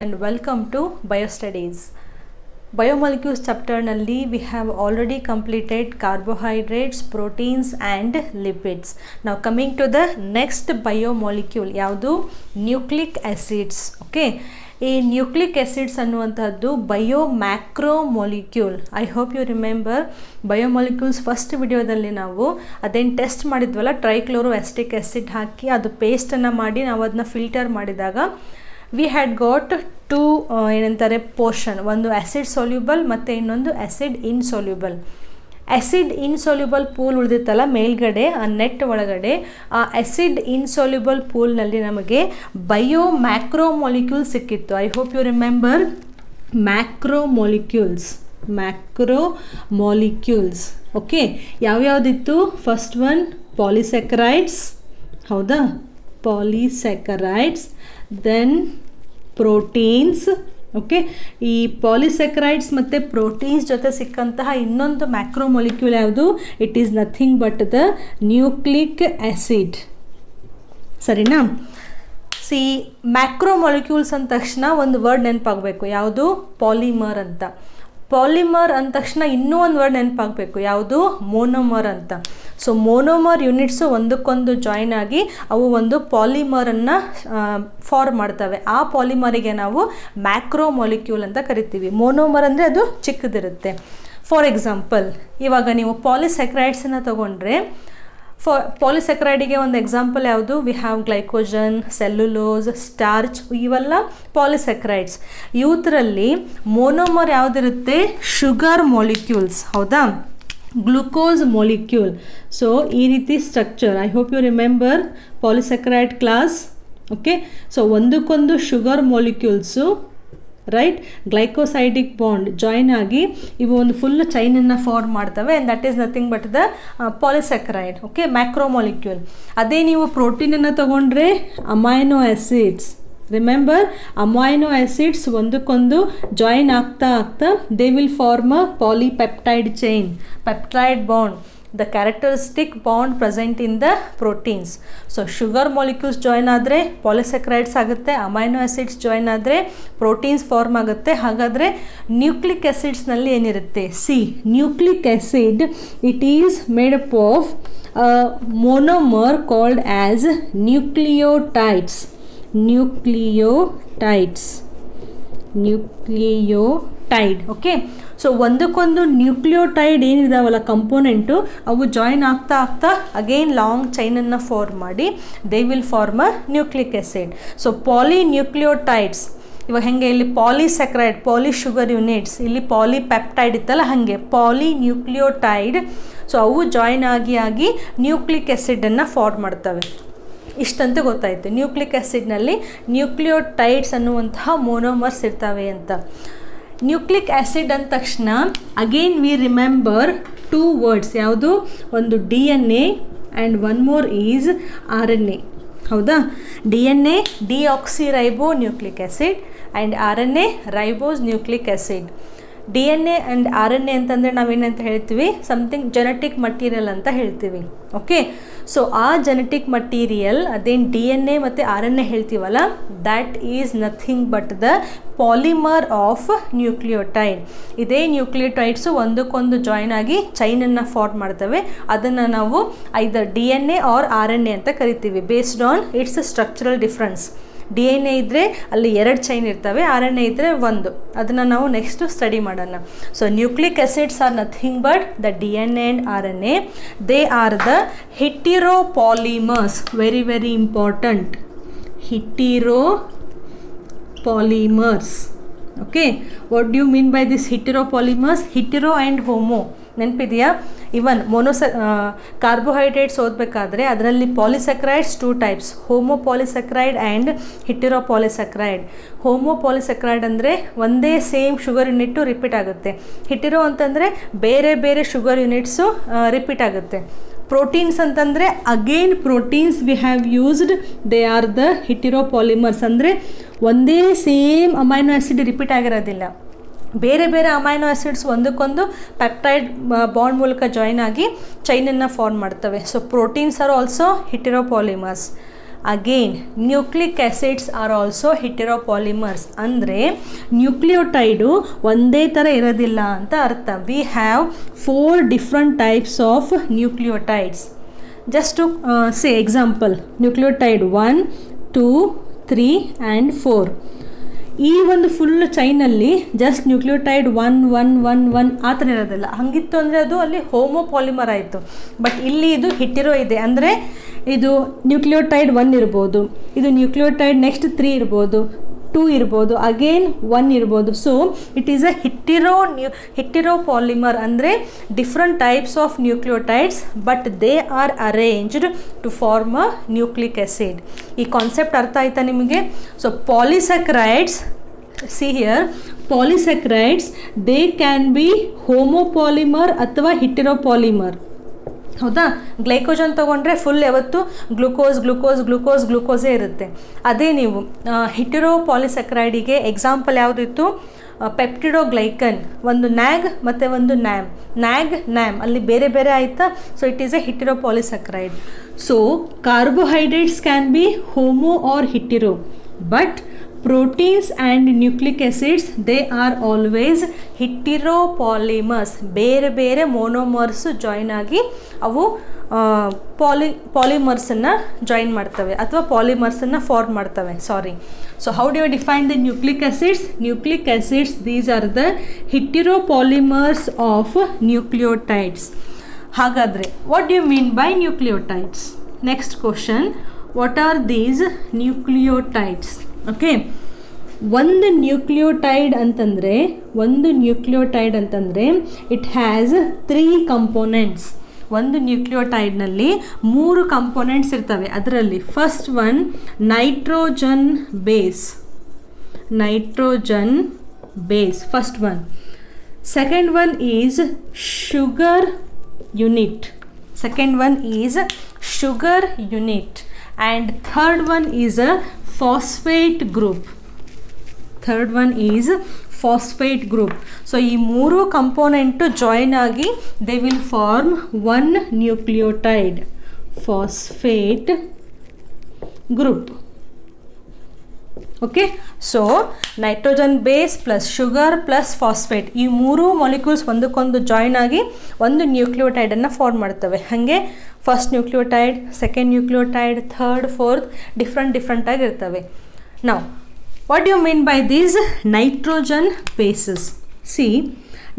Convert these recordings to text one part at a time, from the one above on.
and welcome to Biostudies. Biomolecules chapter nalli we have already completed carbohydrates, proteins and lipids. Now coming to the next biomolecule ಯಾವುದು nucleic acids. Okay, ಈ nucleic acids ಅನ್ನುವಂಥದ್ದು biomacromolecule. I hope you remember biomolecules first ವಿಡಿಯೋದಲ್ಲಿ ನಾವು ಅದೇನು test ಮಾಡಿದ್ವಲ್ಲ, trichloro acetic acid ಹಾಕಿ ಅದು ಪೇಸ್ಟನ್ನು ಮಾಡಿ ನಾವು ಅದನ್ನ ಫಿಲ್ಟರ್ ಮಾಡಿದಾಗ ವಿ ಹ್ಯಾಡ್ ಗಾಟ್ ಟೂ ಏನಂತಾರೆ ಪೋರ್ಷನ್, ಒಂದು ಆ್ಯಸಿಡ್ ಸೊಲ್ಯೂಬಲ್ ಮತ್ತು ಇನ್ನೊಂದು acid insoluble. Acid insoluble pool ಉಳಿದಿತ್ತಲ್ಲ ಮೇಲ್ಗಡೆ ಆ ನೆಟ್ ಒಳಗಡೆ, ಆ ಆ್ಯಸಿಡ್ ಇನ್ಸೊಲ್ಯೂಬಲ್ ಪೂಲ್ನಲ್ಲಿ ನಮಗೆ ಬಯೋ ಮ್ಯಾಕ್ರೋ ಮೊಲಿಕ್ಯೂಲ್ ಸಿಕ್ಕಿತ್ತು. I hope you remember macro molecules. Okay, ಯಾವ್ಯಾವುದಿತ್ತು? ಫಸ್ಟ್ ಒನ್ ಪಾಲಿಸ್ಯಾಕರೈಡ್ಸ್, ಹೌದಾ, ಪಾಲಿಸ್ಯಾಕರೈಡ್ಸ್. Then proteins. ಓಕೆ, ಈ ಪಾಲಿಸ್ಯಾಕರೈಡ್ಸ್ ಮತ್ತು ಪ್ರೋಟೀನ್ಸ್ ಜೊತೆ ಸಿಕ್ಕಂತಹ ಇನ್ನೊಂದು ಮ್ಯಾಕ್ರೋ ಮೊಲಿಕ್ಯೂಲ್ ಯಾವುದು? It is nothing but the nucleic acid. ಸರಿನಾ? ಸಿ, ಮ್ಯಾಕ್ರೋ ಮೊಲಿಕ್ಯೂಲ್ಸ್ ಅಂದ ತಕ್ಷಣ ಒಂದು ವರ್ಡ್ ನೆನಪಾಗಬೇಕು, ಯಾವುದು? ಪಾಲಿಮರ್ ಅಂತ. ಪಾಲಿಮರ್ ಅಂದ ತಕ್ಷಣ ಇನ್ನೂ ಒಂದು ವರ್ಡ್ ನೆನಪಾಗಬೇಕು, ಯಾವುದು? ಮೋನೋಮರ್ ಅಂತ. ಸೊ ಮೋನೋಮರ್ ಯೂನಿಟ್ಸು ಒಂದಕ್ಕೊಂದು ಜಾಯಿನ್ ಆಗಿ ಅವು ಒಂದು ಪಾಲಿಮರನ್ನು ಫಾರ್ಮ್ ಮಾಡ್ತವೆ. ಆ ಪಾಲಿಮರಿಗೆ ನಾವು ಮ್ಯಾಕ್ರೋ ಮೊಲಿಕ್ಯೂಲ್ ಅಂತ ಕರಿತೀವಿ. ಮೋನೋಮರ್ ಅಂದರೆ ಅದು ಚಿಕ್ಕದಿರುತ್ತೆ. ಫಾರ್ ಎಕ್ಸಾಂಪಲ್, ಇವಾಗ ನೀವು ಪಾಲಿಸ್ಯಾಕರೈಡ್ಸನ್ನು ತಗೊಂಡ್ರೆ, ಪಾಲಿಸ್ಯಾಕರೈಡಿಗೆ ಒಂದು ಎಕ್ಸಾಂಪಲ್ ಯಾವುದು? We have glycogen, cellulose, starch, ಇವೆಲ್ಲ ಪಾಲಿಸ್ಯಾಕರೈಡ್ಸ್. ಇವತ್ತರಲ್ಲಿ ಮೋನೋಮರ್ ಯಾವುದಿರುತ್ತೆ? ಶುಗರ್ ಮೊಲಿಕ್ಯೂಲ್ಸ್, ಹೌದಾ, ಗ್ಲುಕೋಸ್ ಮೊಲಿಕ್ಯೂಲ್. ಸೊ ಈ ರೀತಿ structure. I hope you remember polysaccharide class. Okay, so ಒಂದಕ್ಕೊಂದು sugar molecules, right, glycosidic bond join ಆಗಿ ಇವು ಒಂದು ಫುಲ್ ಚೈನನ್ನು ಫಾರ್ಮ್ ಮಾಡ್ತವೆ. And that is nothing but the polysaccharide. Okay, macro molecule. ಅದೇ ನೀವು ಪ್ರೋಟೀನನ್ನು ತಗೊಂಡ್ರೆ amino acids. Remember, amino acids ಒಂದಕ್ಕೊಂದು ಜಾಯಿನ್ ಆಗ್ತಾ they will form a polypeptide chain, peptide bond, the characteristic bond present in the proteins. So sugar molecules join ಆದರೆ polysaccharides ಆಗುತ್ತೆ, amino acids join ಆದರೆ proteins form ಆಗುತ್ತೆ. ಹಾಗಾದರೆ nucleic ಆ್ಯಸಿಡ್ಸ್ನಲ್ಲಿ ಏನಿರುತ್ತೆ? See, nucleic acid it is made up of monomer called as nucleotide. Okay, so ಒಂದಕ್ಕೊಂದು nucleotide ಏನಿದಾವಲ್ಲ component, ಅವು ಜಾಯಿನ್ ಆಗ್ತಾ ಅಗೇನ್ ಲಾಂಗ್ ಚೈನನ್ನು ಫಾರ್ಮ್ ಮಾಡಿ they will form a nucleic acid. So polynucleotides ಇವಾಗ ಹೆಂಗೆ ಇಲ್ಲಿ ಪಾಲಿಸ್ಯಾಕರೈಡ್, ಪಾಲಿ ಶುಗರ್ ಯೂನಿಟ್ಸ್, ಇಲ್ಲಿ ಪಾಲಿಪೆಪ್ಟೈಡ್ ಇತ್ತಲ್ಲ, ಹಾಗೆ ಪಾಲಿನ್ಯೂಕ್ಲಿಯೋಟೈಡ್. ಸೊ ಅವು ಜಾಯಿನ್ ಆಗಿ ನ್ಯೂಕ್ಲಿಕ್ ಆ್ಯಸಿಡನ್ನು ಫಾರ್ಮ್ ಮಾಡ್ತವೆ. ಇಷ್ಟಂತೂ ಗೊತ್ತಾಯಿತು, ನ್ಯೂಕ್ಲಿಕ್ ಆ್ಯಸಿಡ್ನಲ್ಲಿ ನ್ಯೂಕ್ಲಿಯೋಟೈಡ್ಸ್ ಅನ್ನುವಂತಹ ಮೋನೋಮರ್ಸ್ ಇರ್ತವೆ ಅಂತ. ನ್ಯೂಕ್ಲಿಕ್ ಆ್ಯಸಿಡ್ ಅಂದ ತಕ್ಷಣ again we remember two words, ಯಾವುದು? ಒಂದು DNA and one more is RNA, ಹೌದಾ. DNA deoxyribo nucleic acid and RNA ribose nucleic acid. DNA and RNA ಅಂತಂದರೆ ನಾವೇನಂತ ಹೇಳ್ತೀವಿ? ಸಮಥಿಂಗ್ ಜೆನೆಟಿಕ್ ಮಟೀರಿಯಲ್ ಅಂತ ಹೇಳ್ತೀವಿ. ಓಕೆ, ಸೊ ಆ ಜೆನೆಟಿಕ್ ಮಟೀರಿಯಲ್ ಅದೇನು DNA ಮತ್ತು RNA ಹೇಳ್ತೀವಲ್ಲ, that is nothing but the polymer of nucleotide. ಇದೇ ನ್ಯೂಕ್ಲಿಯೋಟೈಡ್ಸು ಒಂದಕ್ಕೊಂದು ಜಾಯಿನ್ ಆಗಿ ಚೈನನ್ನು ಫಾರ್ಮ್ ಮಾಡ್ತವೆ. ಅದನ್ನು ನಾವು ಐದರ್ DNA ಆರ್ RNA ಅಂತ ಕರಿತೀವಿ, based on its structural difference. DNA ಇದ್ದರೆ ಅಲ್ಲಿ 2 ಚೈನ್ ಇರ್ತವೆ, RNA ಇದ್ದರೆ 1. ಅದನ್ನು ನಾವು ನೆಕ್ಸ್ಟ್ ಸ್ಟಡಿ ಮಾಡೋಣ. So nucleic acids are nothing but the DNA and RNA. They are the heteropolymers. Very very important, heteropolymers. Okay, what do you mean by this heteropolymers? Hetero and homo ನೆನಪಿದೆಯಾ? Even carbohydrates ಓದಬೇಕಾದ್ರೆ ಅದರಲ್ಲಿ polysaccharides 2 types, homopolysaccharide and heteropolysaccharide. Homopolysaccharide ಅಂದರೆ ಒಂದೇ same sugar unit repeat ಆಗುತ್ತೆ. ಹೆಟಿರೋ ಅಂತಂದರೆ ಬೇರೆ ಬೇರೆ sugar units repeat ಆಗುತ್ತೆ. ಪ್ರೋಟೀನ್ಸ್ ಅಂತಂದರೆ again proteins we have used, they are the heteropolymers. ಅಂದರೆ ಒಂದೇ ಸೇಮ್ ಅಮೈನೋ ಆ್ಯಸಿಡ್ ರಿಪೀಟ್ ಆಗಿರೋದಿಲ್ಲ, ಬೇರೆ ಬೇರೆ ಅಮೈನೋ ಆ್ಯಸಿಡ್ಸ್ ಒಂದಕ್ಕೊಂದು ಪೆಪ್ಟೈಡ್ ಬಾಂಡ್ ಮೂಲಕ ಜಾಯಿನ್ ಆಗಿ ಚೈನನ್ನು ಫಾರ್ಮ್ ಮಾಡ್ತವೆ. So proteins are also heteropolymers. Again nucleic acids are also heteropolymers. ಅಂದರೆ ನ್ಯೂಕ್ಲಿಯೋಟೈಡು ಒಂದೇ ಥರ ಇರೋದಿಲ್ಲ ಅಂತ ಅರ್ಥ. We have 4 different types of nucleotides. Just to say example, nucleotide 1, 2, 3 and 4. ಈ ಒಂದು ಫುಲ್ ಚೈನಲ್ಲಿ ಜಸ್ಟ್ ನ್ಯೂಕ್ಲಿಯೋಟೈಡ್ 1 1 1 1 ಆ ಥರ ಇರೋದಿಲ್ಲ. ಹಾಗಿತ್ತು ಅಂದರೆ ಅದು ಅಲ್ಲಿ ಹೋಮೋಪಾಲಿಮರ್ ಆಯಿತು. ಬಟ್ ಇಲ್ಲಿ ಇದು ಹೆಟೆರೋ ಇದೆ, ಅಂದರೆ ಇದು ನ್ಯೂಕ್ಲಿಯೋಟೈಡ್ 1 ಇರ್ಬೋದು, ಇದು ನ್ಯೂಕ್ಲಿಯೋಟೈಡ್ ನೆಕ್ಸ್ಟ್ 3 ಇರ್ಬೋದು, 2 ಇರ್ಬೋದು, ಅಗೇನ್ 1 ಇರ್ಬೋದು. So it is a heteropolymer, ಅಂದರೆ different types of nucleotides but they are arranged to form a nucleic acid. ಈ ಕಾನ್ಸೆಪ್ಟ್ ಅರ್ಥ ಆಯ್ತಾ ನಿಮಗೆ? So polysaccharides, see here, polysaccharides they can be homopolymer ಅಥವಾ ಹೆಟೆರೋಪಾಲಿಮರ್. ಹೌದಾ? ಗ್ಲೈಕೋಜನ್ ತೊಗೊಂಡ್ರೆ ಫುಲ್ ಯಾವತ್ತು ಗ್ಲೂಕೋಸ್ ಗ್ಲೂಕೋಸ್ ಗ್ಲೂಕೋಸ್ ಗ್ಲೂಕೋಸೇ ಇರುತ್ತೆ. ಅದೇ ನೀವು ಹೆಟೆರೋಪಾಲಿಸ್ಯಾಕರೈಡಿಗೆ ಎಕ್ಸಾಂಪಲ್ ಯಾವುದಿತ್ತು? ಪೆಪ್ಟಿಡೋಗ್ಲೈಕನ್, ಒಂದು ನ್ಯಾಗ್ ಮತ್ತು ಒಂದು ನ್ಯಾಮ್, ನ್ಯಾಗ್ ನ್ಯಾಮ್ ಅಲ್ಲಿ ಬೇರೆ ಬೇರೆ ಆಯಿತಾ? So it is a heteropolysaccharide. So carbohydrates can be homo or hetero, but proteins and nucleic acids they are always heteropolymers. ಬೇರೆ ಬೇರೆ ಮೋನೋಮರ್ಸ್ ಜಾಯಿನ್ ಆಗಿ ಅವು ಪಾಲಿಮರ್ಸನ್ನು ಜಾಯಿನ್ ಮಾಡ್ತವೆ ಅಥವಾ ಪಾಲಿಮರ್ಸನ್ನು ಫಾರ್ಮ್ ಮಾಡ್ತವೆ. Sorry. So how do you define the nucleic acids? Nucleic acids these are the heteropolymers of nucleotides. ಹಾಗಾದರೆ what do you mean by nucleotides? Next question, what are these nucleotides? Okay, ಒಂದು nucleotide ಅಂತಂದರೆ it has 3 components. ಒಂದು ನ್ಯೂಕ್ಲಿಯೋಟೈಡ್ನಲ್ಲಿ 3 components ಇರ್ತವೆ. ಅದರಲ್ಲಿ first one nitrogen base, first one. Second one is sugar unit, and third one is a phosphate group. So ಈ 3 ಕಂಪೋನೆಂಟು join ಆಗಿ they will form one nucleotide, phosphate group. Okay, so nitrogen base plus sugar plus phosphate, ಈ 3 molecules ಒಂದಕ್ಕೊಂದು join ಆಗಿ ಒಂದು ನ್ಯೂಕ್ಲಿಯೋಟೈಡನ್ನು form ಮಾಡ್ತವೆ. ಹಾಗೆ first nucleotide, second nucleotide, third, fourth ಡಿಫ್ರೆಂಟಾಗಿ ಇರ್ತವೆ. ನಾವು what do you mean by these nitrogen bases? See,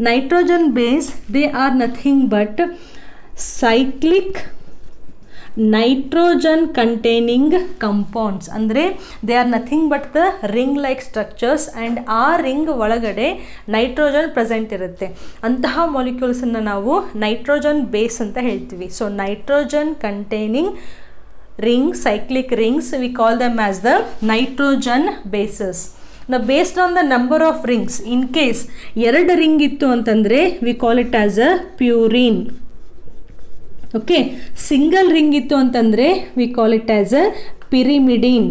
nitrogen base, they are nothing but cyclic nitrogen containing compounds. ಅಂದರೆ they are nothing but the ring like structures, and ಆ ring ಒಳಗಡೆ nitrogen present ಇರುತ್ತೆ. ಅಂತಹ ಮಾಲಿಕ್ಯೂಲ್ಸನ್ನು ನಾವು nitrogen base ಅಂತ ಹೇಳ್ತೀವಿ. So nitrogen containing ring, cyclic rings, we call them as the nitrogen bases. Now based on the number of rings, in case 2 ring ittu antandre we call it as a purine. Okay, single ring ittu antandre we call it as a pyrimidine.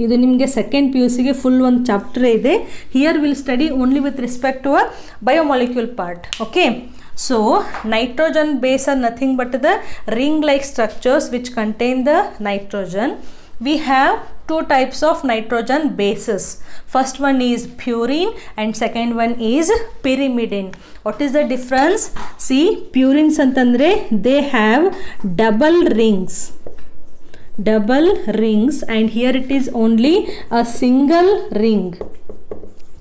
ಇದು ನಿಮಗೆ second PUC ಗೆ full ಒಂದು chapter ಇದೆ. Here will study only with respect to a biomolecule part. Okay, so nitrogen base are nothing but the ring like structures which contain the nitrogen. We have 2 types of nitrogen bases. First one is purine and second one is pyrimidine. What is the difference? See, purines antandre they have double rings and here it is only a single ring.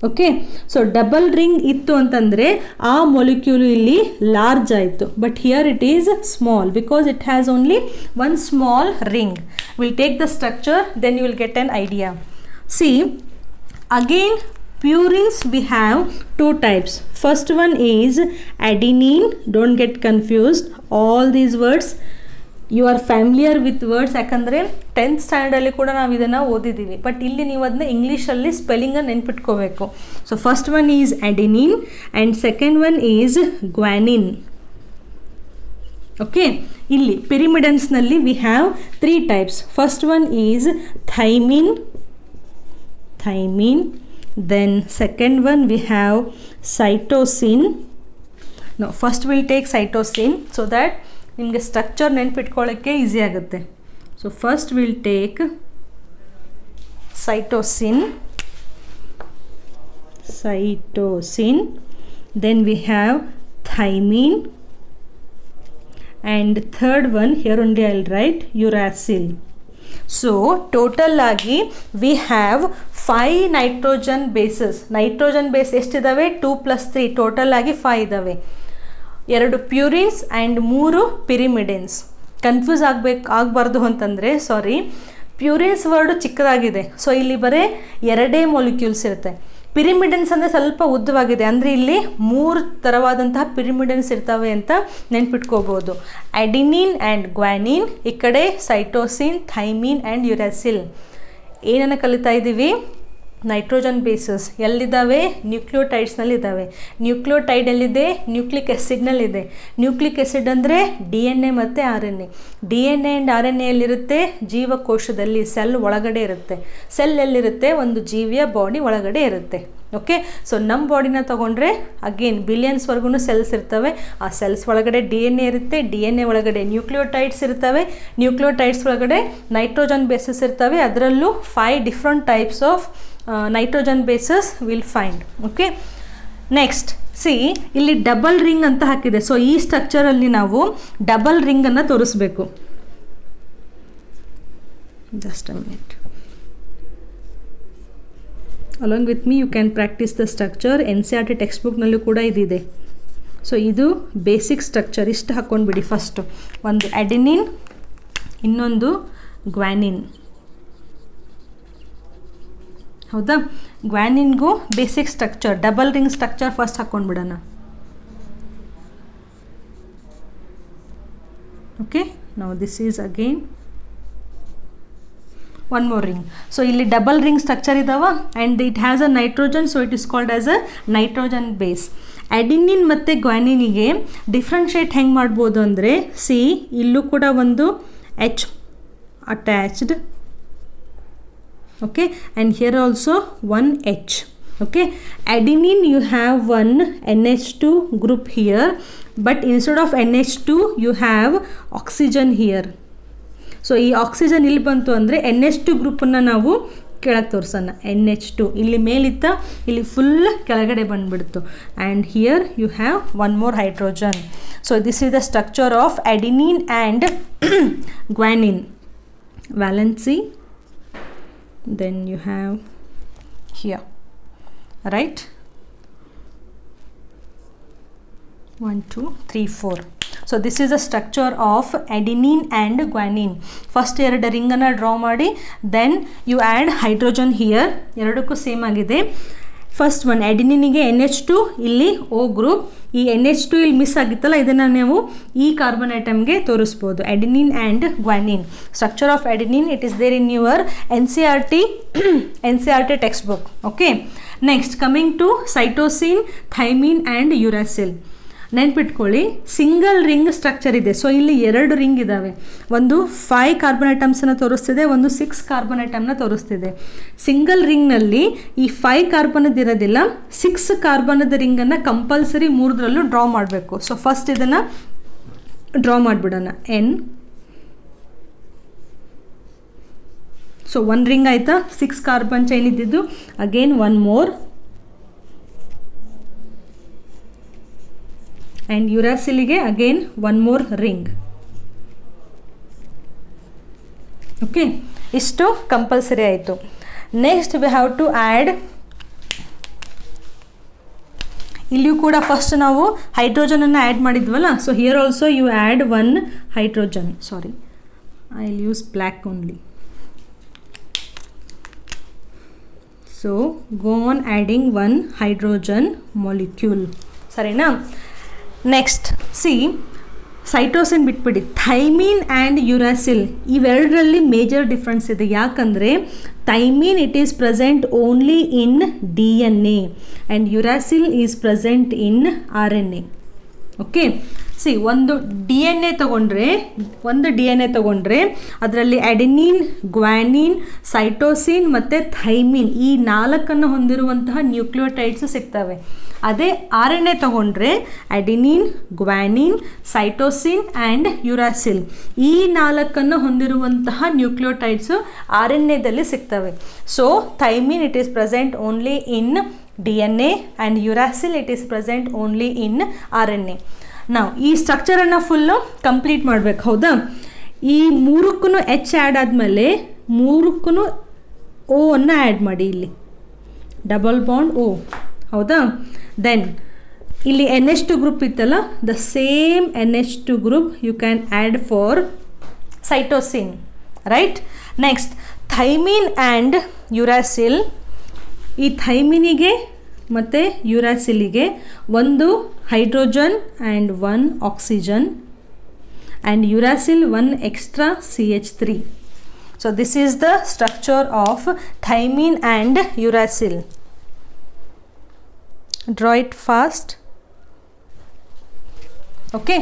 Okay, so double ring ಇತ್ತು ಅಂತಂದರೆ ಆ molecule ಇಲ್ಲಿ large ಆಯಿತು. But here it is small because it has only 1 small ring. Will take the structure, then you will get an idea. See, again purines we have 2 types. First one is adenine. Don't get confused. All these words you are familiar with words, ಯಾಕಂದರೆ 10th ಸ್ಟ್ಯಾಂಡರ್ಡಲ್ಲಿ ಕೂಡ ನಾವು ಇದನ್ನು ಓದಿದ್ದೀವಿ. But ಇಲ್ಲಿ ನೀವು ಅದನ್ನ ಇಂಗ್ಲೀಷಲ್ಲಿ ಸ್ಪೆಲ್ಲಿಂಗನ್ನು ನೆನ್ಪಿಟ್ಕೋಬೇಕು. So first one is adenine and second one is guanine. Okay, ಇಲ್ಲಿ ಪಿರಿಮಿಡನ್ಸ್ನಲ್ಲಿ we have 3 types. First one is thymine, then second one we have cytosine. No, first will take cytosine so that ನಿಮಗೆ structure ನೆನ್ಪಿಟ್ಕೊಳ್ಳೋಕ್ಕೆ easy ಆಗುತ್ತೆ. So first we'll take cytosine, then we have thymine, and third one here only I'll write uracil. So total ಆಗಿ we have 5 nitrogen bases. Nitrogen base ಎಷ್ಟಿದಾವೆ? 2 + 3, total ಆಗಿ 5 ಇದಾವೆ. 2 ಪ್ಯೂರಿನ್ಸ್ and 3 ಪಿರಿಮಿಡಿನ್ಸ್. Confuse ಆಗಬಾರ್ದು ಅಂತಂದರೆ, ಸಾರಿ, ಪ್ಯೂರಿನ್ಸ್ word ಚಿಕ್ಕದಾಗಿದೆ, so ಇಲ್ಲಿ ಬರೀ 2 ಮಾಲಿಕ್ಯೂಲ್ಸ್ ಇರುತ್ತೆ. ಪಿರಿಮಿಡನ್ಸ್ ಅಂದರೆ ಸ್ವಲ್ಪ ಉದ್ದವಾಗಿದೆ, ಅಂದರೆ ಇಲ್ಲಿ 3 ಥರವಾದಂತಹ ಪಿರಿಮಿಡನ್ಸ್ ಇರ್ತವೆ ಅಂತ ನೆನ್ಪಿಟ್ಕೋಬೋದು. ಅಡಿನಿನ್ ಆ್ಯಂಡ್ ಗ್ವಾನಿನ್, ಈ ಕಡೆ ಸೈಟೋಸಿನ್, ಥೈಮಿನ್ ಆ್ಯಂಡ್ ಯುರಾಸಿಲ್. ಏನನ್ನು ಕಲಿತಾ ಇದ್ದೀವಿ? ನೈಟ್ರೋಜನ್ ಬೇಸಸ್ ಎಲ್ಲಿದ್ದಾವೆ? ನ್ಯೂಕ್ಲಿಯೋಟೈಡ್ಸ್ನಲ್ಲಿದ್ದಾವೆ. ನ್ಯೂಕ್ಲಿಯೋಟೈಡ್ ಎಲ್ಲಿದೆ? ನ್ಯೂಕ್ಲಿಕ್ ಆ್ಯಸಿಡ್ನಲ್ಲಿದೆ. ನ್ಯೂಕ್ಲಿಕ್ ಆ್ಯಸಿಡ್ ಅಂದರೆ DNA ಮತ್ತು RNA. DNA ಆ್ಯಂಡ್ RNA ಎಲ್ಲಿರುತ್ತೆ? ಜೀವಕೋಶದಲ್ಲಿ, ಸೆಲ್ ಒಳಗಡೆ ಇರುತ್ತೆ. ಸೆಲ್ ಎಲ್ಲಿರುತ್ತೆ? ಒಂದು ಜೀವಿಯ ಬಾಡಿ ಒಳಗಡೆ ಇರುತ್ತೆ. ಓಕೆ, ಸೊ ನಮ್ಮ ಬಾಡಿನ ತೊಗೊಂಡ್ರೆ ಅಗೇನ್ ಬಿಲಿಯನ್ಸ್ವರೆಗೂ ಸೆಲ್ಸ್ ಇರ್ತವೆ. ಆ ಸೆಲ್ಸ್ ಒಳಗಡೆ DNA ಇರುತ್ತೆ, DNA ಒಳಗಡೆ ನ್ಯೂಕ್ಲಿಯೋಟೈಡ್ಸ್ ಇರ್ತವೆ, ನ್ಯೂಕ್ಲಿಯೋಟೈಡ್ಸ್ ಒಳಗಡೆ ನೈಟ್ರೋಜನ್ ಬೇಸಸ್ ಇರ್ತವೆ. ಅದರಲ್ಲೂ 5 different types of nitrogen bases will find. Okay, next see, ಇಲ್ಲಿ ಡಬಲ್ ರಿಂಗ್ ಅಂತ ಹಾಕಿದೆ. ಸೊ ಈ ಸ್ಟ್ರಕ್ಚರಲ್ಲಿ ನಾವು ಡಬಲ್ ರಿಂಗನ್ನು ತೋರಿಸ್ಬೇಕು. Just a minute. Along with me you can practice the structure. NCERT text ಬುಕ್ನಲ್ಲೂ ಕೂಡ ಇದಿದೆ. ಸೊ ಇದು ಬೇಸಿಕ್ ಸ್ಟ್ರಕ್ಚರ್. ಇಷ್ಟು ಹಾಕ್ಕೊಂಡ್ಬಿಡಿ. ಫಸ್ಟು ಒಂದು ಅಡಿನಿನ್, ಇನ್ನೊಂದು ಗ್ವಾನಿನ್. ಹೌದಾ? ಗ್ವಾನಿನ್ಗೂ basic structure, double ring structure first ಹಾಕ್ಕೊಂಡ್ಬಿಡೋಣ. Okay, now this is again one more ring. So ಇಲ್ಲಿ ಡಬಲ್ ರಿಂಗ್ ಸ್ಟ್ರಕ್ಚರ್ ಇದಾವ and it has a nitrogen, so it is called as a nitrogen base. Adenine ಮತ್ತು ಗ್ವಾನಿನಿಗೆ differentiate ಹೆಂಗೆ ಮಾಡ್ಬೋದು ಅಂದರೆ, C, ಇಲ್ಲೂ ಕೂಡ ಒಂದು H attached. Okay, and here also one H. Okay, adenine you have one NH2 group here, but instead of NH2 you have oxygen here. So ಈ oxygen ಇಲ್ಲಿ ಬಂತು ಅಂದರೆ NH2 ಗ್ರೂಪನ್ನು ನಾವು ಕೆಳಗೆ ತೋರಿಸೋಣ. NH2 ಇಲ್ಲಿ ಮೇಲಿತ್ತ, ಇಲ್ಲಿ ಫುಲ್ ಕೆಳಗಡೆ ಬಂದುಬಿಡ್ತು. And here you have one more hydrogen. So this is the structure of adenine and guanine. Valency, then you have here, right? 1 2 3 4. So this is the structure of adenine and guanine. First ಎರಡು ರಿಂಗನ್ನು draw ಮಾಡಿ, then you add hydrogen here. ಎರಡಕ್ಕೂ same ಆಗಿದೆ. First one ಅಡಿನಿನಿಗೆ NH2, ಇಲ್ಲಿ O group. ಈ NH2 ಇಲ್ಲಿ miss ಆಗಿತ್ತಲ್ಲ, ಇದನ್ನು ನೀವು ಈ ಕಾರ್ಬನ್ ಐಟಮ್ಗೆ ತೋರಿಸ್ಬೋದು. Adenine and guanine. Structure of adenine, it is there in your NCERT text book. Okay, next coming to cytosine, thymine and uracil. ನೆನ್ಪಿಟ್ಕೊಳ್ಳಿ, ಸಿಂಗಲ್ ರಿಂಗ್ ಸ್ಟ್ರಕ್ಚರ್ ಇದೆ. ಸೊ ಇಲ್ಲಿ 2 ರಿಂಗ್ ಇದ್ದಾವೆ. ಒಂದು 5 ಕಾರ್ಬನ್ ಐಟಮ್ಸನ್ನು ತೋರಿಸ್ತಿದೆ, ಒಂದು 6 ಕಾರ್ಬನ್ ಐಟಮ್ನ ತೋರಿಸ್ತಿದೆ. ಸಿಂಗಲ್ ರಿಂಗ್ನಲ್ಲಿ ಈ 5 ಕಾರ್ಬನದ್ದು ಇರೋದಿಲ್ಲ, 6 ಕಾರ್ಬನದ ರಿಂಗನ್ನು ಕಂಪಲ್ಸರಿ 3 ಡ್ರಾ ಮಾಡಬೇಕು. ಸೊ ಫಸ್ಟ್ ಇದನ್ನು ಡ್ರಾ ಮಾಡಿಬಿಡೋಣ. N. ಸೊ 1 ರಿಂಗ್ ಆಯಿತಾ? 6 ಕಾರ್ಬನ್ ಚೈನ್ ಇದ್ದಿದ್ದು. Again 1 more. ಆ್ಯಂಡ್ ಯುರಾಸಿಲಿಗೆ ಅಗೇನ್ 1 ಮೋರ್ ರಿಂಗ್. ಓಕೆ, ಇಷ್ಟು ಕಂಪಲ್ಸರಿ ಆಯಿತು. Next we have to add, ಇಲ್ಲಿಯೂ ಕೂಡ ಫಸ್ಟ್ ನಾವು ಹೈಡ್ರೋಜನನ್ನು ಆ್ಯಡ್ ಮಾಡಿದ್ವಲ್ಲ. So here also you add 1 hydrogen. Sorry, I will use black only. So go on adding 1 hydrogen molecule. ಸರಿನಾ? Next see, cytosine ಬಿಟ್ಬಿಡಿ. Thymine and uracil ಇವೆರಡರಲ್ಲಿ major difference ಇದೆ. ಯಾಕಂದರೆ thymine it is present only in DNA and uracil is present in RNA. Okay. See ಒಂದು D N A ತಗೊಂಡ್ರೆ ಅದರಲ್ಲಿ adenine, guanine, cytosine ಮತ್ತು thymine ಈ 4 ಹೊಂದಿರುವಂತಹ ನ್ಯೂಕ್ಲಿಯೋಟೈಡ್ಸ್ ಸಿಗ್ತವೆ. ಅದೇ ಆರ್ ಎನ್ ಎ ತಗೊಂಡ್ರೆ adenine, guanine, cytosine and uracil ಈ 4 ಹೊಂದಿರುವಂತಹ ನ್ಯೂಕ್ಲಿಯೋಟೈಡ್ಸು ಆರ್ ಎನ್ ಎದಲ್ಲಿ ಸಿಗ್ತವೆ. So thymine it is present only in DNA and uracil it is present only in RNA. ನಾವು ಈ ಸ್ಟ್ರಕ್ಚರನ್ನು ಫುಲ್ಲು ಕಂಪ್ಲೀಟ್ ಮಾಡಬೇಕು. ಹೌದಾ? ಈ 3ಕ್ಕೂ H ಆ್ಯಡ್ ಆದಮೇಲೆ 3ಕ್ಕೂ O ಅನ್ನು ಆ್ಯಡ್ ಮಾಡಿ, ಇಲ್ಲಿ ಡಬಲ್ ಬಾಂಡ್ O. ಹೌದಾ? ದೆನ್ ಇಲ್ಲಿ NH2 ಗ್ರೂಪ್ ಇತ್ತಲ್ಲ, the same NH2 group you can add for cytosine, right? Next thymine and uracil. ಈ ಥೈಮಿನಿಗೆ ಮತ್ತು ಯುರಾಸಿಲಿಗೆ ಒಂದು hydrogen and 1 oxygen and uracil 1 extra CH3. So this is the structure of thymine and uracil. Draw it fast. Okay.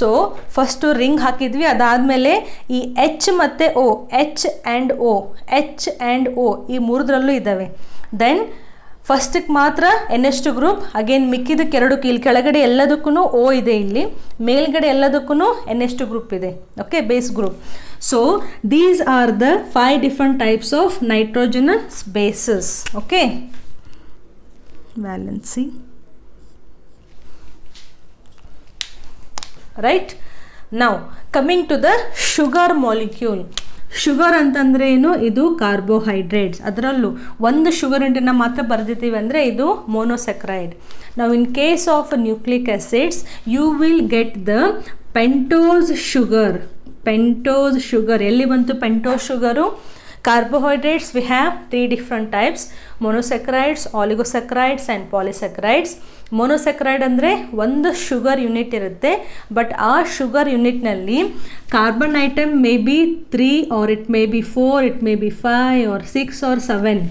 So first ring ಹಾಕಿದ್ವಿ, ಅದಾದಮೇಲೆ ಈ H ಮತ್ತು O, H and O ಈ 3 ಇದ್ದಾವೆ. ದೆನ್ ಫಸ್ಟಿಗೆ ಮಾತ್ರ NH2 ಗ್ರೂಪ್, ಅಗೇನ್ ಮಿಕ್ಕಿದಕ್ಕೆ 2 ಇಲ್ಲಿ ಕೆಳಗಡೆ ಎಲ್ಲದಕ್ಕೂ O ಇದೆ, ಇಲ್ಲಿ ಮೇಲ್ಗಡೆ ಎಲ್ಲದಕ್ಕೂ NH2 ಗ್ರೂಪ್ ಇದೆ. Okay, base group. So these are the 5 different types of nitrogenous bases. Okay, valency, right? Now coming to the sugar molecule. Sugar ಅಂತಂದರೆ ಏನು? ಇದು ಕಾರ್ಬೋಹೈಡ್ರೇಟ್ಸ್. ಅದರಲ್ಲೂ ಒಂದು ಶುಗರ್ ಇಂಟನ್ನು ಮಾತ್ರ ಬರೆದಿದ್ದೀವಿ ಅಂದರೆ ಇದು ಮೊನೊಸೆಕ್ರೈಡ್. ನಾವು in case of nucleic acids you will get the pentose sugar. ಎಲ್ಲಿ ಬಂತು pentose sugar? Carbohydrates we have 3 different types: monosaccharides, oligosaccharides and polysaccharides. Monosaccharide ಅಂದರೆ ಒಂದು ಶುಗರ್ ಯೂನಿಟ್ ಇರುತ್ತೆ, ಬಟ್ ಆ ಶುಗರ್ ಯೂನಿಟ್ನಲ್ಲಿ carbon atom may be 3 or it may be 4, it may be 5 or 6 or 7.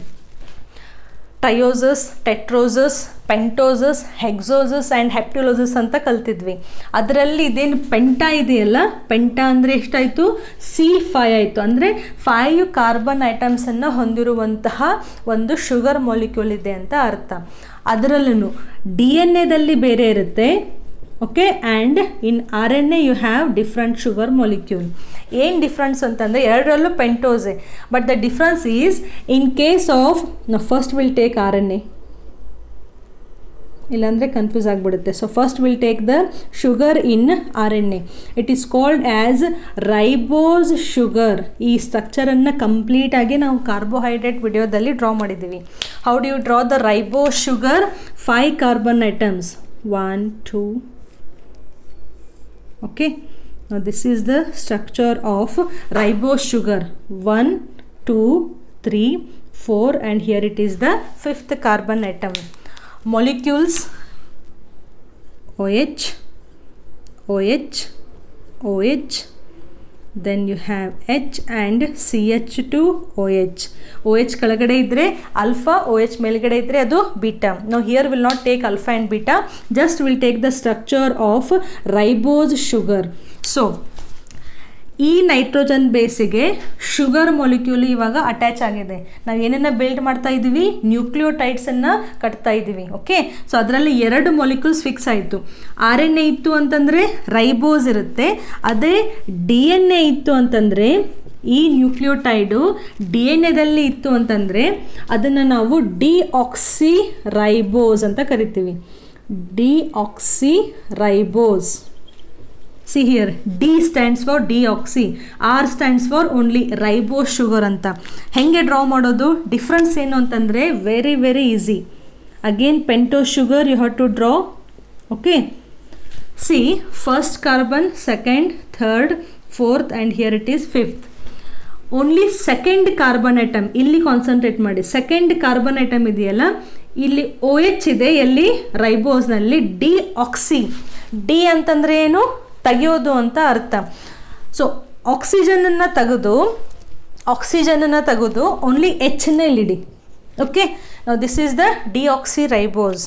ಟ್ರಯೋಸಸ್, ಟೆಟ್ರೋಸಸ್, ಪೆಂಟೋಸಸ್, ಹೆಕ್ಸೋಸಸ್ and ಹೆಪ್ಟಿಲೋಸಸ್ ಅಂತ ಕಲ್ತಿದ್ವಿ. ಅದರಲ್ಲಿ ಇದೇನು ಪೆಂಟಾ ಇದೆಯಲ್ಲ, ಪೆಂಟಾ ಅಂದರೆ ಎಷ್ಟಾಯಿತು? C5 ಆಯಿತು. ಅಂದರೆ 5 ಕಾರ್ಬನ್ ಐಟಮ್ಸನ್ನು ಹೊಂದಿರುವಂತಹ ಒಂದು ಶುಗರ್ ಮಾಲಿಕ್ಯೂಲ್ ಇದೆ ಅಂತ ಅರ್ಥ. ಅದರಲ್ಲೂ DNA ಬೇರೆ ಇರುತ್ತೆ. Okay, and in RNA you have different sugar molecule. ಏನು ಡಿಫ್ರೆನ್ಸ್ ಅಂತಂದರೆ ಎರಡರಲ್ಲೂ pentose, but the difference is in case of first will take RNA, ಇಲ್ಲಾಂದರೆ ಕನ್ಫ್ಯೂಸ್ ಆಗಿಬಿಡುತ್ತೆ. So first will take the sugar in RNA. It is called as ribose sugar. ಈ ಸ್ಟ್ರಕ್ಚರನ್ನು ಕಂಪ್ಲೀಟಾಗಿ ನಾವು carbohydrate ವಿಡಿಯೋದಲ್ಲಿ ಡ್ರಾ ಮಾಡಿದ್ದೀವಿ. How do you draw the ribose sugar? 5 carbon atoms, 1 2. Okay, now this is the structure of ribose sugar, 1 2 3 4, and here it is the 5th carbon atom. Molecules: OH, OH, OH, then you have H and CH2OH. OH ಕೆಳಗಡೆ ಇದ್ದರೆ alpha, OH ಮೇಲ್ಗಡೆ ಇದ್ದರೆ ಅದು beta. Now here will not take alpha and beta, just will take the structure of ribose sugar. So ಈ nitrogen ಬೇಸಿಗೆ sugar molecule ಇವಾಗ attach ಆಗಿದೆ. ನಾವು ಏನನ್ನು ಬಿಲ್ಡ್ ಮಾಡ್ತಾ ಇದ್ದೀವಿ? ನ್ಯೂಕ್ಲಿಯೋಟೈಡ್ಸನ್ನು ಕಟ್ತಾ ಇದ್ದೀವಿ. ಓಕೆ, ಸೊ ಅದರಲ್ಲಿ 2 ಮಾಲಿಕ್ಯೂಲ್ಸ್ ಫಿಕ್ಸ್ ಆಯಿತು. RNA ಇತ್ತು ಅಂತಂದರೆ ರೈಬೋಸ್ ಇರುತ್ತೆ, ಅದೇ DNA ಇತ್ತು ಅಂತಂದರೆ ಈ ನ್ಯೂಕ್ಲಿಯೋಟೈಡು DNA ಇತ್ತು ಅಂತಂದರೆ ಅದನ್ನು ನಾವು ಡಿಆಕ್ಸಿ ರೈಬೋಸ್ ಅಂತ ಕರಿತೀವಿ. Deoxyribose. See here, D stands for deoxy, R stands for only ribose sugar ಅಂತ. ಹೆಂಗೆ ಡ್ರಾ ಮಾಡೋದು? ಡಿಫ್ರೆನ್ಸ್ ಏನು ಅಂತಂದರೆ very very easy. Again pentose sugar you have to draw. Okay, see first carbon, second, third, fourth and here it is 5th. Only second carbon item ಇಲ್ಲಿ concentrate ಮಾಡಿ. Second carbon item ಇದೆಯಲ್ಲ, ಇಲ್ಲಿ OH ಇದೆ, ಎಲ್ಲಿ? ರೈಬೋಸ್ನಲ್ಲಿ. Deoxy. D ಅಂತಂದರೆ ಏನು? ತೆಗೆಯೋದು ಅಂತ ಅರ್ಥ. ಸೊ ಆಕ್ಸಿಜನನ್ನು ತೆಗೆದು ಓನ್ಲಿ Hನ ಇಲ್ಲಿಡಿ. ಓಕೆ, ನಾವು this is the deoxyribose.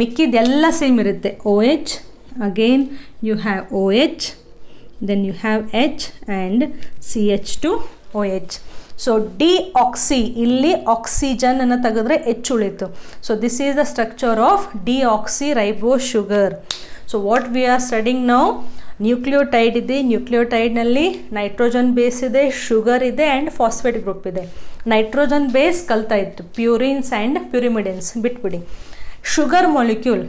ಮಿಕ್ಕಿದೆಲ್ಲ ಸೇಮ್ ಇರುತ್ತೆ. OH, again you have OH, then you have H and CH2OH. So deoxy, ಇಲ್ಲಿ ಆಕ್ಸಿಜನ್ ಅನ್ನು ತೆಗೆದ್ರೆ H ಉಳಿತು. So this is the structure of deoxy ribose sugar. So what we are studying now, nucleotide ಇದೆ, ನ್ಯೂಕ್ಲಿಯೋಟೈಡ್ನಲ್ಲಿ nitrogen base ಇದೆ, sugar ಇದೆ and phosphate group ಇದೆ. Nitrogen base ಕಲ್ತಾ ಇತ್ತು, ಪ್ಯೂರಿನ್ಸ್ and ಪ್ಯೂರಿಮಿಡಿನ್ಸ್ ಬಿಟ್ಬಿಡಿ. ಶುಗರ್ ಮಾಲಿಕ್ಯೂಲ್,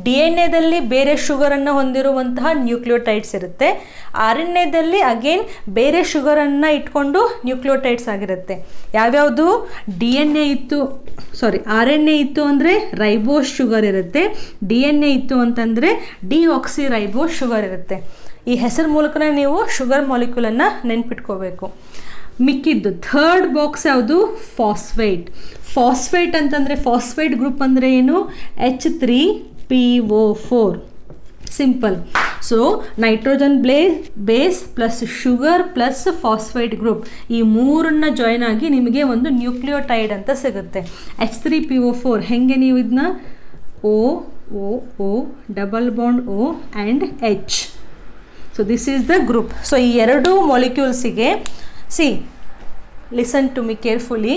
ಡಿ ಎನ್ ಎದಲ್ಲಿ ಬೇರೆ ಶುಗರನ್ನು ಹೊಂದಿರುವಂತಹ ನ್ಯೂಕ್ಲಿಯೋಟೈಡ್ಸ್ ಇರುತ್ತೆ, ಆರ್ ಎನ್ ಎದಲ್ಲಿ ಅಗೇನ್ ಬೇರೆ ಶುಗರನ್ನು ಇಟ್ಕೊಂಡು ನ್ಯೂಕ್ಲಿಯೋಟೈಡ್ಸ್ ಆಗಿರುತ್ತೆ. ಯಾವ್ಯಾವುದು, ಡಿ ಎನ್ ಎ ಇತ್ತು, ಆರ್ ಎನ್ ಎ ಇತ್ತು ಅಂದರೆ ರೈಬೋಸ್ ಶುಗರ್ ಇರುತ್ತೆ, ಡಿ ಎನ್ ಎ ಇತ್ತು ಅಂತಂದರೆ ಡಿಆಕ್ಸಿ ರೈಬೋಸ್ ಶುಗರ್ ಇರುತ್ತೆ. ಈ ಹೆಸರು ಮೂಲಕನೇ ನೀವು ಶುಗರ್ ಮಾಲಿಕ್ಯೂಲನ್ನು ನೆನ್ಪಿಟ್ಕೋಬೇಕು. ಮಿಕ್ಕಿದ್ದು ಥರ್ಡ್ ಬಾಕ್ಸ್ ಯಾವುದು, ಫಾಸ್ಫೇಟ್. ಫಾಸ್ಫೇಟ್ ಅಂತಂದರೆ ಫಾಸ್ಫೇಟ್ ಗ್ರೂಪ್ ಅಂದರೆ ಏನು, H3PO4. Simple. So nitrogen base plus sugar plus phosphate group, ಈ ಮೂರನ್ನು ಜಾಯ್ನ್ ಆಗಿ ನಿಮಗೆ ಒಂದು ನ್ಯೂಕ್ಲಿಯೋಟೈಡ್ ಅಂತ ಸಿಗುತ್ತೆ. H3PO4 ಹೆಂಗೆ ನೀವು ಇದನ್ನ O double bond O and H. So this is the group. So ಈ ಎರಡು ಮಾಲಿಕ್ಯೂಲ್ಸಿಗೆ ಲಿಸನ್ ಟು ಮಿ ಕೇರ್ಫುಲಿ.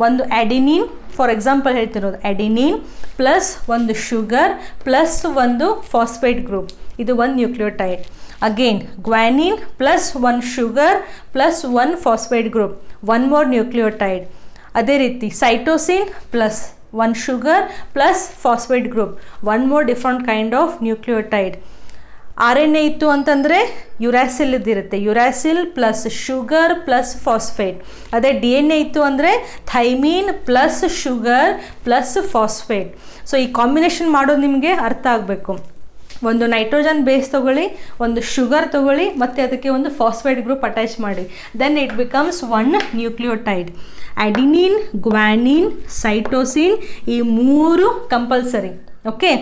ಒಂದು ಅಡಿನಿನ್, ಫಾರ್ ಎಕ್ಸಾಂಪಲ್ ಹೇಳ್ತಿರೋದು, ಅಡಿನಿನ್ ಪ್ಲಸ್ ಒಂದು ಶುಗರ್ ಪ್ಲಸ್ ಒಂದು ಫಾಸ್ಫೇಟ್ ಗ್ರೂಪ್, ಇದು ಒಂದು nucleotide. Again guanine plus one sugar plus one phosphate group, one more nucleotide. ಅದೇ ರೀತಿ cytosine plus one sugar plus phosphate group, one more different kind of nucleotide. R N A ಇತ್ತು ಅಂತಂದರೆ uracil ಇದ್ದಿರುತ್ತೆ, uracil plus sugar plus phosphate. ಅದೇ D N A ಇತ್ತು ಅಂದರೆ thymine plus sugar plus phosphate. So ಈ combination ಮಾಡೋದು ನಿಮಗೆ ಅರ್ಥ ಆಗಬೇಕು. ಒಂದು ನೈಟ್ರೋಜನ್ ಬೇಸ್ ತೊಗೊಳ್ಳಿ, ಒಂದು ಶುಗರ್ ತೊಗೊಳ್ಳಿ, ಮತ್ತು ಅದಕ್ಕೆ ಒಂದು ಫಾಸ್ಫೇಟ್ ಗ್ರೂಪ್ ಅಟ್ಯಾಚ್ ಮಾಡಿ, then it becomes one nucleotide. Adenine, guanine, cytosine, ಈ ಮೂರು compulsory. Okay,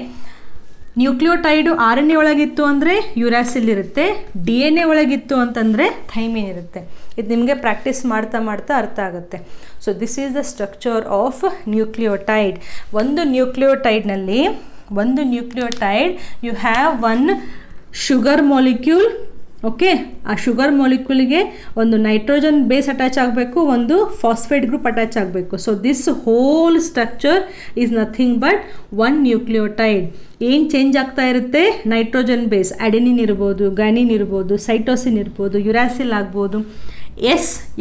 nucleotide R N A ಒಳಗಿತ್ತು ಅಂದರೆ ಯುರಾಸಿಲ್ ಇರುತ್ತೆ, ಡಿ ಎನ್ ಎ ಒಳಗಿತ್ತು ಅಂತಂದರೆ ಥೈಮಿನ್ ಇರುತ್ತೆ. ಇದು ನಿಮಗೆ ಪ್ರಾಕ್ಟೀಸ್ ಮಾಡ್ತಾ ಮಾಡ್ತಾ ಅರ್ಥ ಆಗುತ್ತೆ. So this is the structure of nucleotide. ಒಂದು nucleotide you have one sugar molecule. Okay, ಆ ಶುಗರ್ ಮಾಲಿಕ್ಯೂಲ್ಗೆ ಒಂದು ನೈಟ್ರೋಜನ್ ಬೇಸ್ ಅಟ್ಯಾಚ್ ಆಗಬೇಕು, ಒಂದು ಫಾಸ್ಫೇಟ್ ಗ್ರೂಪ್ ಅಟ್ಯಾಚ್ ಆಗಬೇಕು. So this whole structure is nothing but one nucleotide. ಏನು ಚೇಂಜ್ ಆಗ್ತಾ ಇರುತ್ತೆ, ನೈಟ್ರೋಜನ್ ಬೇಸ್, ಅಡೆನಿನ್ ಇರ್ಬೋದು, ಗ್ಯಾನಿನ್ ಇರ್ಬೋದು, ಸೈಟೋಸಿನ್ ಇರ್ಬೋದು, ಯುರಾಸಿಲ್ ಆಗ್ಬೋದು.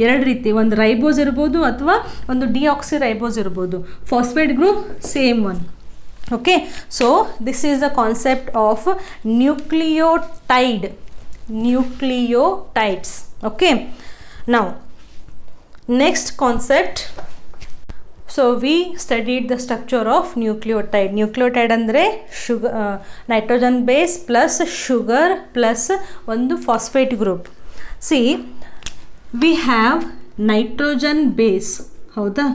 ಎರಡು ರೀತಿ, ಒಂದು ರೈಬೋಸ್ ಇರ್ಬೋದು ಅಥವಾ ಒಂದು ಡಿಆಕ್ಸಿ ರೈಬೋಸ್ ಇರ್ಬೋದು. Phosphate group same one. Okay, so this is the concept of nucleotides. Okay, now next concept. So we studied the structure of nucleotide. Nucleotide andre sugar, nitrogen base plus sugar plus ಒಂದು phosphate group. See, we have nitrogen base, ಹೌದಾ?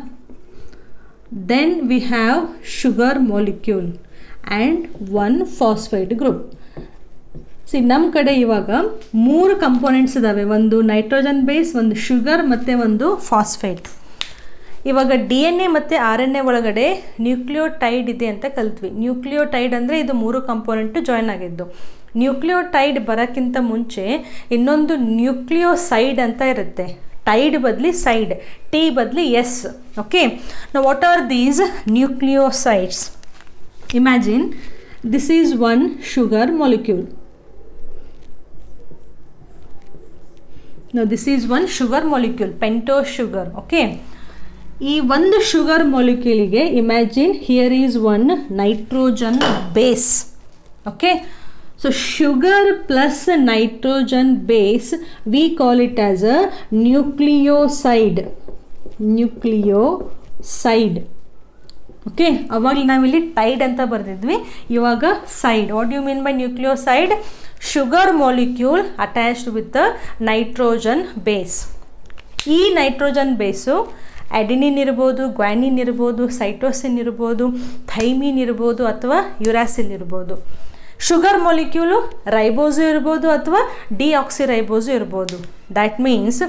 Then we have sugar molecule and one phosphate group. ನಮ್ಮ ಕಡೆ ಇವಾಗ ಮೂರು components ಇದ್ದಾವೆ, ಒಂದು nitrogen base, ಒಂದು sugar ಮತ್ತು ಒಂದು ಫಾಸ್ಫೇಟ್. ಇವಾಗ ಡಿ ಎನ್ ಎ ಮತ್ತು ಆರ್ ಎನ್ ಎ ಒಳಗಡೆ ನ್ಯೂಕ್ಲಿಯೋಟೈಡ್ ಇದೆ ಅಂತ ಕಲ್ತ್ವಿ. ನ್ಯೂಕ್ಲಿಯೋಟೈಡ್ ಅಂದರೆ ಇದು ಮೂರು ಕಂಪೋನೆಂಟು ಜಾಯ್ನ್ ಆಗಿದ್ದು. ನ್ಯೂಕ್ಲಿಯೋಟೈಡ್ ಬರೋಕ್ಕಿಂತ ಮುಂಚೆ ಇನ್ನೊಂದು ನ್ಯೂಕ್ಲಿಯೋಸೈಡ್ ಅಂತ ಇರುತ್ತೆ. ಟೈಡ್ ಬದಲಿ ಸೈಡ್, ಟಿ ಬದಲಿ ಎಸ್. ಓಕೆ, ನಾವು what are these nucleosides? Imagine this is one sugar molecule. Now this is one sugar molecule, pentose sugar. Okay, ಈ ಒಂದು ಶುಗರ್ ಮಾಲಿಕ್ಯೂಲಿಗೆ imagine here is one nitrogen base. Okay, so sugar plus nitrogen base we call it as a nucleoside. Okay, ಅವಾಗ ನಾವಿಲ್ಲಿ tide ಅಂತ ಬರೆದಿದ್ವಿ, ಇವಾಗ side. What you mean by nucleoside? sugar molecule attached with the nitrogen base. ಈ nitrogen base adenine ಇರ್ಬೋದು, guanine ಇರ್ಬೋದು, cytosine ಇರ್ಬೋದು, thymine ಇರ್ಬೋದು ಅಥವಾ ಯುರಾಸಿಲ್ ಇರ್ಬೋದು. ಶುಗರ್ ಮಾಲಿಕ್ಯೂಲು ರೈಬೋಸು ಇರ್ಬೋದು ಅಥವಾ ಡಿಆಕ್ಸಿ ರೈಬೋಸು ಇರ್ಬೋದು. That means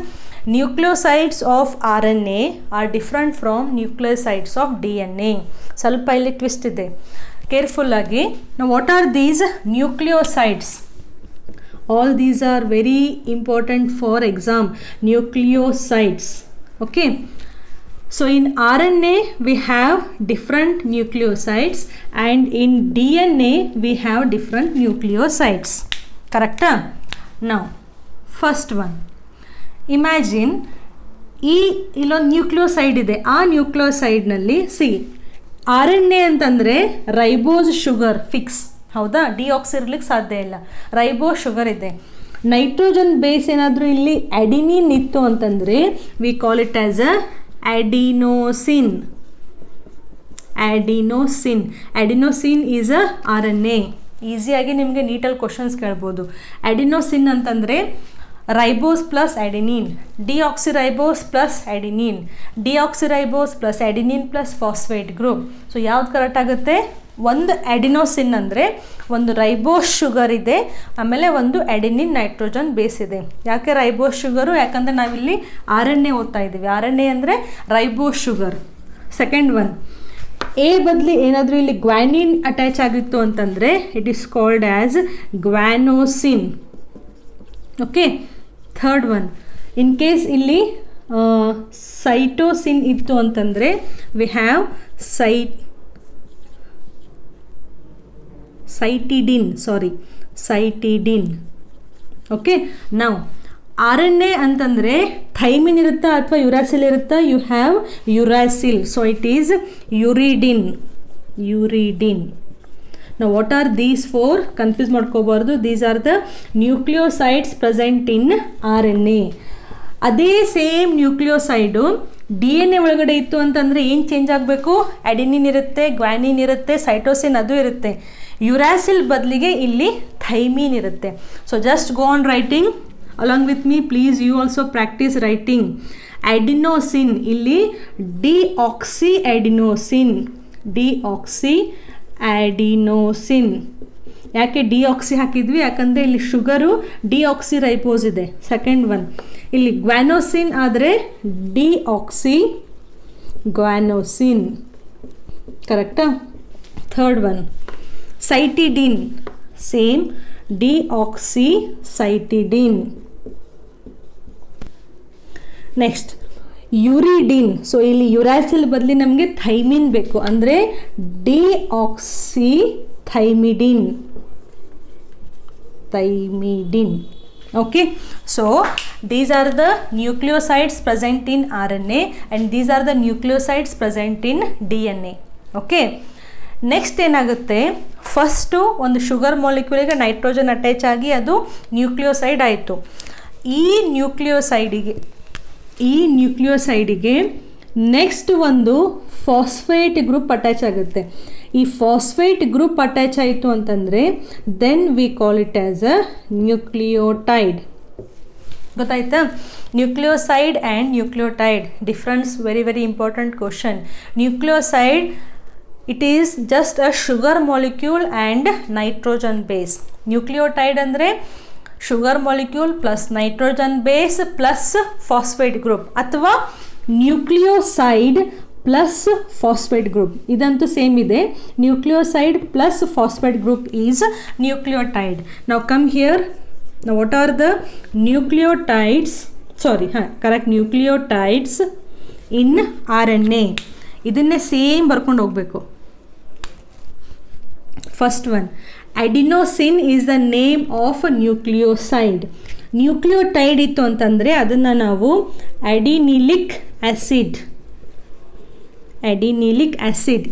nucleosides of R N A are different from nucleosides of D N A. ಸ್ವಲ್ಪ ಇಲ್ಲಿ ಟ್ವಿಸ್ಟ್ ಇದೆ. ಕೇರ್ಫುಲ್ ಆಗಿ. ನಾವು what are these nucleosides? All these are very important for exam. Nucleosides. Okay. So in RNA we have different nucleosides and in DNA we have different nucleosides. Correct? Now first one. Imagine ಈ ಇಲ್ಲೊಂದು nucleoside ಇದೆ. ಆ ನ್ಯೂಕ್ಲಿಯೋಸೈಡ್ನಲ್ಲಿ see RNA ಅಂತಂದರೆ ribose sugar fix, ಹೌದಾ? Deoxy ಇರ್ಲಿಕ್ಕೆ ಸಾಧ್ಯ ಇಲ್ಲ. ರೈಬೋಸ್ ಶುಗರ್ ಇದೆ. ನೈಟ್ರೋಜನ್ ಬೇಸ್ ಏನಾದರೂ ಇಲ್ಲಿ ಅಡಿನಿನ್ ಇತ್ತು ಅಂತಂದರೆ we call it as a adenosine. Adenosine. Adenosine is a RNA. ಈಸಿಯಾಗಿ ನಿಮಗೆ ನೀಟಲ್ಲಿ ಕ್ವಶನ್ಸ್ ಕೇಳ್ಬೋದು. ಅಡಿನೋಸಿನ್ ಅಂತಂದರೆ ribose plus adenine, deoxyribose plus adenine, deoxyribose plus adenine plus phosphate group. So ಯಾವ್ದು ಕರೆಕ್ಟ್ ಆಗುತ್ತೆ? ಒಂದು ಅಡಿನೋಸಿನ್ ಅಂದರೆ ಒಂದು ರೈಬೋಸ್ ಶುಗರ್ ಇದೆ, ಆಮೇಲೆ ಒಂದು ಅಡಿನಿನ್ ನೈಟ್ರೋಜನ್ ಬೇಸ್ ಇದೆ. ಯಾಕೆ ರೈಬೋಸ್ ಶುಗರು? ಯಾಕಂದರೆ ನಾವಿಲ್ಲಿ RNA ಓದ್ತಾ ಇದ್ದೀವಿ. RNA ಅಂದರೆ ribose sugar. Second one, A ಬದಲಿ ಏನಾದರೂ ಇಲ್ಲಿ ಗ್ವಾನಿನ್ ಅಟ್ಯಾಚ್ ಆಗಿತ್ತು ಅಂತಂದರೆ it is called as guanosine. Okay. Third one, in case ಇಲ್ಲಿ ಸೈಟೋಸಿನ್ ಇತ್ತು ಅಂತಂದರೆ ವಿ ಹ್ಯಾವ್ ಸೈಟಿಡಿನ್. ಓಕೆ. ನಾವು RNA ಅಂತಂದರೆ ಥೈಮಿನ್ ಇರುತ್ತಾ ಅಥವಾ ಯುರಾಸಿಲ್ ಇರುತ್ತಾ? You have uracil. So it is uridine. Now what are these four? Confuse ಮಾಡ್ಕೋಬಾರ್ದು. These are the nucleosides present in RNA. ಅದೇ ಸೇಮ್ ನ್ಯೂಕ್ಲಿಯೋಸೈಡು DNA ಒಳಗಡೆ ಇತ್ತು ಅಂತಂದರೆ ಏನು ಚೇಂಜ್ ಆಗಬೇಕು? ಅಡಿನಿನ್ ಇರುತ್ತೆ, ಗ್ವಾನಿನ್ ಇರುತ್ತೆ, ಸೈಟೋಸಿನ್ ಅದು ಇರುತ್ತೆ. ಯುರಾಸಿಲ್ ಬದಲಿಗೆ ಇಲ್ಲಿ ಥೈಮಿನ್ ಇರುತ್ತೆ. So just go on writing along with me please. You also practice writing. Adenosine ಇಲ್ಲಿ ಡಿಆಕ್ಸಿ ಅಡಿನೋಸಿನ್. ಯಾಕೆ ಡಿಆಕ್ಸಿ ಹಾಕಿದ್ವಿ? ಯಾಕಂದರೆ ಇಲ್ಲಿ ಶುಗರು ಡಿಆಕ್ಸಿರೈಬೋಸ್ ಇದೆ. ಸೆಕೆಂಡ್ ಒನ್, ಇಲ್ಲಿ ಗ್ವಾನೋಸಿನ್ ಆದರೆ ಡಿಆಕ್ಸಿ ಗ್ವಾನೋಸಿನ್. ಕರೆಕ್ಟಾ? Third one cytidine, same deoxycytidine. Next uridine. So ಇಲ್ಲಿ ಯುರಾಸಿಲ್ ಬದಲಿ ನಮಗೆ ಥೈಮಿನ್ ಬೇಕು, ಅಂದರೆ deoxythymidine. Okay, so these are the nucleosides present in RNA and these are the nucleosides present in DNA. Okay, next ಏನಾಗುತ್ತೆ? First ಒಂದು sugar ಮಾಲಿಕ್ಯೂಲಿಗೆ nitrogen attach ಆಗಿ ಅದು ನ್ಯೂಕ್ಲಿಯೋಸೈಡ್ ಆಯಿತು. ಈ ನ್ಯೂಕ್ಲಿಯೋಸೈಡಿಗೆ ನೆಕ್ಸ್ಟ್ ಒಂದು ಫಾಸ್ಫೇಟ್ ಗ್ರೂಪ್ ಅಟ್ಯಾಚ್ ಆಗುತ್ತೆ. ಈ ಫಾಸ್ಫೇಟ್ ಗ್ರೂಪ್ ಅಟ್ಯಾಚ್ ಆಯಿತು ಅಂತಂದರೆ then we call it as a nucleotide. ಗೊತ್ತಾಯ್ತಾ? Nucleoside and nucleotide difference very very important question. Nucleoside it is just a sugar molecule and nitrogen base. Nucleotide ಅಂದರೆ sugar molecule plus nitrogen base plus phosphate group, ಅಥವಾ nucleoside plus phosphate group. ಇದಂತೂ same ಇದೆ. Nucleoside plus phosphate group is nucleotide. ನಾವು come here. ನಾವು what are the nucleotides? Nucleotides in RNA. ಇದನ್ನೇ same ಬರ್ಕೊಂಡು ಹೋಗಬೇಕು. First one, adenosine is the name of nucleoside. Nucleotide ಇತ್ತು ಅಂತಂದರೆ ಅದನ್ನು ನಾವು ಅಡಿನಿಲಿಕ್ ಆ್ಯಸಿಡ್,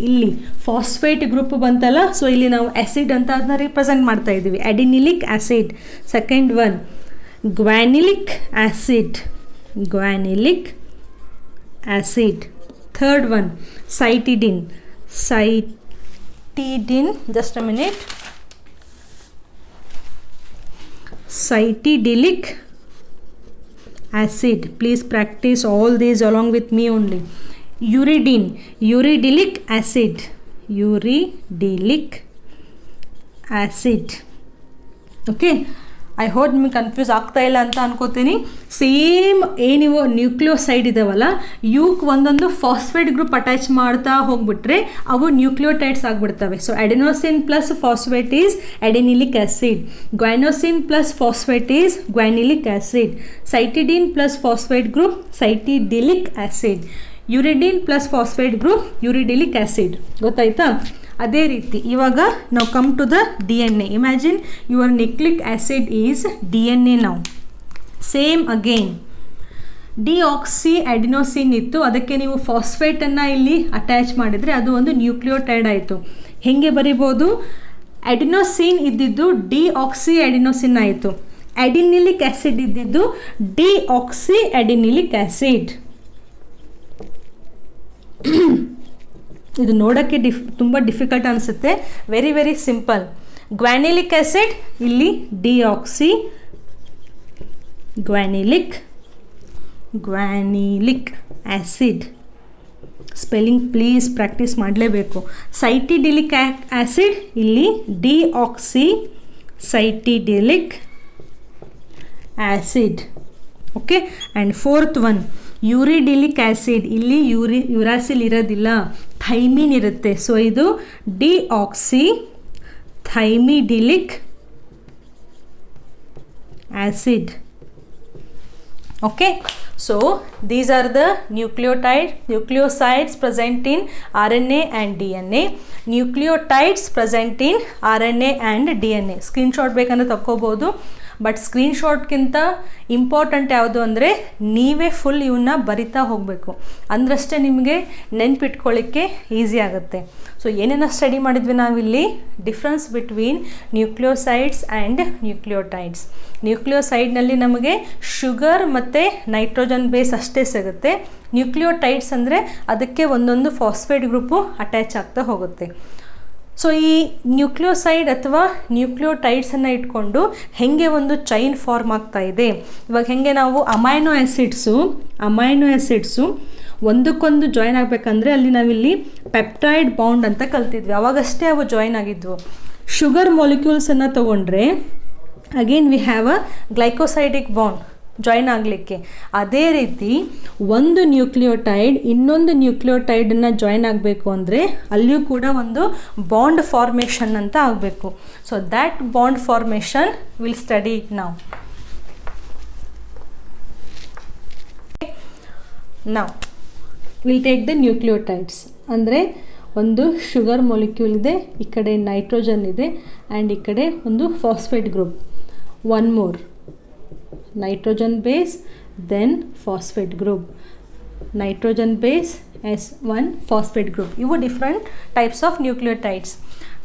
ಇಲ್ಲಿ ಫಾಸ್ಫೇಟ್ ಗ್ರೂಪ್ ಬಂತಲ್ಲ, ಸೊ ಇಲ್ಲಿ ನಾವು ಆ್ಯಸಿಡ್ ಅಂತ ಅದನ್ನ ರಿಪ್ರೆಸೆಂಟ್ ಮಾಡ್ತಾ ಇದ್ದೀವಿ, adenylic acid. Second one guanylic acid. Third one cytidine. Just a minute. Cytidilic acid. Please practice all these along with me only. Uridilic acid. Okay, I hope ನಿಮಗೆ confuse ಆಗ್ತಾ ಇಲ್ಲ ಅಂತ ಅನ್ಕೋತೀನಿ. ಸೇಮ್ ಏನಿವು ನ್ಯೂಕ್ಲಿಯೋಸೈಡ್ ಇದಾವಲ್ಲ, ಇವಕ್ಕೆ ಒಂದೊಂದು ಫಾಸ್ಫೇಟ್ ಗ್ರೂಪ್ ಅಟ್ಯಾಚ್ ಮಾಡ್ತಾ ಹೋಗ್ಬಿಟ್ರೆ ಅವು ನ್ಯೂಕ್ಲಿಯೋಟೈಡ್ಸ್ ಆಗಿಬಿಡ್ತವೆ. So adenosine plus phosphate is adenylic acid, guanosine plus phosphate is guanylic acid, cytidine plus phosphate group cytidylic acid, uridine plus phosphate group uridylic acid. ಗೊತ್ತಾಯ್ತಾ? ಅದೇ ರೀತಿ ಇವಾಗ ನಾವು come to the D N A. Imagine your nucleic acid is D N A. ನಾವು same again deoxyadenosine ಇತ್ತು, ಅದಕ್ಕೆ ನೀವು ಫಾಸ್ಫೇಟನ್ನು ಇಲ್ಲಿ ಅಟ್ಯಾಚ್ ಮಾಡಿದರೆ ಅದು ಒಂದು ನ್ಯೂಕ್ಲಿಯೋಟೈಡ್ ಆಯಿತು. ಹೇಗೆ ಬರಿಬೋದು? ಅಡಿನೋಸಿನ್ ಇದ್ದಿದ್ದು ಡಿಆಕ್ಸಿ ಅಡಿನೋಸಿನ್ ಆಯಿತು, ಅಡಿನಿಲಿಕ್ ಆ್ಯಸಿಡ್ ಇದ್ದಿದ್ದು ಡಿಆಕ್ಸಿ ಅಡಿನಿಲಿಕ್ ಆ್ಯಸಿಡ್. ಇದು ನೋಡೋಕ್ಕೆ ತುಂಬ ಡಿಫಿಕಲ್ಟ್ ಅನಿಸುತ್ತೆ, very very simple. Guanylic acid ಇಲ್ಲಿ deoxyguanylic acid. Spelling please practice ಮಾಡಲೇಬೇಕು. ಸೈಟಿಡಿಲಿಕ್ ಆ್ಯಸಿಡ್ ಇಲ್ಲಿ deoxycytidylic acid. Okay, and fourth one uridylic acid. ಇಲ್ಲಿ ಯುರಾಸಿಲ್ ಇರೋದಿಲ್ಲ, ಥೈಮಿನ್ ಇರುತ್ತೆ. ಸೊ ಇದು deoxythymidylic acid. Okay, so these are the nucleosides present in RNA and DNA. Nucleotides present in RNA and DNA. Screenshot ಬೇಕಂದ್ರೆ ತಗೋಬೋದು, but ಸ್ಕ್ರೀನ್ಶಾಟ್ಗಿಂತ important ಯಾವುದು ಅಂದರೆ ನೀವೇ full ಇವನ್ನ ಬರಿತಾ ಹೋಗಬೇಕು, ಅಂದ್ರಷ್ಟೇ ನಿಮಗೆ ನೆನ್ಪಿಟ್ಕೊಳ್ಳಿಕ್ಕೆ ಈಸಿ ಆಗುತ್ತೆ. ಸೊ ಏನೇನು ಸ್ಟಡಿ ಮಾಡಿದ್ವಿ ನಾವಿಲ್ಲಿ? Difference between nucleosides and nucleotides. ನ್ಯೂಕ್ಲಿಯೋಸೈಡ್ನಲ್ಲಿ ನಮಗೆ ಶುಗರ್ ಮತ್ತು ನೈಟ್ರೋಜನ್ ಬೇಸ್ ಅಷ್ಟೇ ಸಿಗುತ್ತೆ. ನ್ಯೂಕ್ಲಿಯೋಟೈಡ್ಸ್ ಅಂದರೆ ಅದಕ್ಕೆ ಒಂದೊಂದು ಫಾಸ್ಫೇಟ್ ಗ್ರೂಪು ಅಟ್ಯಾಚ್ ಆಗ್ತಾ ಹೋಗುತ್ತೆ. ಸೊ ಈ ನ್ಯೂಕ್ಲಿಯೋಸೈಡ್ ಅಥವಾ ನ್ಯೂಕ್ಲಿಯೋಟೈಡ್ಸನ್ನು ಇಟ್ಕೊಂಡು ಹೇಗೆ ಒಂದು ಚೈನ್ ಫಾರ್ಮ್ ಆಗ್ತಾ ಇದೆ. ಇವಾಗ ಹೇಗೆ ನಾವು ಅಮೈನೋ ಆ್ಯಸಿಡ್ಸು ಒಂದಕ್ಕೊಂದು ಜಾಯಿನ್ ಆಗಬೇಕಂದ್ರೆ ಅಲ್ಲಿ ನಾವಿಲ್ಲಿ ಪೆಪ್ಟೈಡ್ ಬಾಂಡ್ ಅಂತ ಕಲ್ತಿದ್ವಿ, ಅವಾಗಷ್ಟೇ ಅವು ಜಾಯಿನ್ ಆಗಿದ್ವು. ಶುಗರ್ ಮಾಲಿಕ್ಯೂಲ್ಸನ್ನು ತೊಗೊಂಡ್ರೆ again we have a glycosidic bond join ಆಗಲಿಕ್ಕೆ. ಅದೇ ರೀತಿ ಒಂದು ನ್ಯೂಕ್ಲಿಯೋಟೈಡ್ ಇನ್ನೊಂದು ನ್ಯೂಕ್ಲಿಯೋಟೈಡನ್ನು ಜಾಯಿನ್ ಆಗಬೇಕು ಅಂದರೆ ಅಲ್ಲಿಯೂ ಕೂಡ ಒಂದು ಬಾಂಡ್ ಫಾರ್ಮೇಷನ್ ಅಂತ ಆಗಬೇಕು. So that bond formation will study ನಾವು. Will take the nucleotides. ಅಂದರೆ ಒಂದು ಶುಗರ್ ಮಾಲಿಕ್ಯೂಲ್ ಇದೆ, ಈ ಕಡೆ ನೈಟ್ರೋಜನ್ ಇದೆ, ಆ್ಯಂಡ್ ಈ ಕಡೆ ಒಂದು phosphate group. One more nitrogen base, then phosphate group, nitrogen base as one phosphate group. ಇವು ಡಿಫ್ರೆಂಟ್ ಟೈಪ್ಸ್ ಆಫ್ ನ್ಯೂಕ್ಲಿಯೋಟೈಡ್ಸ್.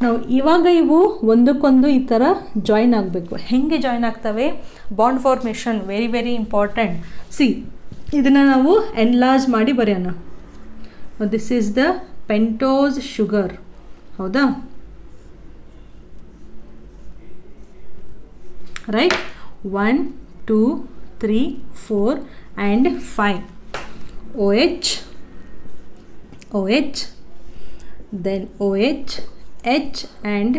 ನಾವು ಇವಾಗ ಇವು ಒಂದಕ್ಕೊಂದು ಈ ಥರ ಜಾಯಿನ್ ಆಗಬೇಕು. ಹೇಗೆ ಜಾಯಿನ್ ಆಗ್ತವೆ? Bond formation very very important. C, ಇದನ್ನು ನಾವು ಎನ್ಲಾರ್ಜ್ ಮಾಡಿ ಬರೆಯೋಣ. This is the pentose sugar. ಹೌದಾ? Right. 1 2 3 4 and 5. OH, then OH, H and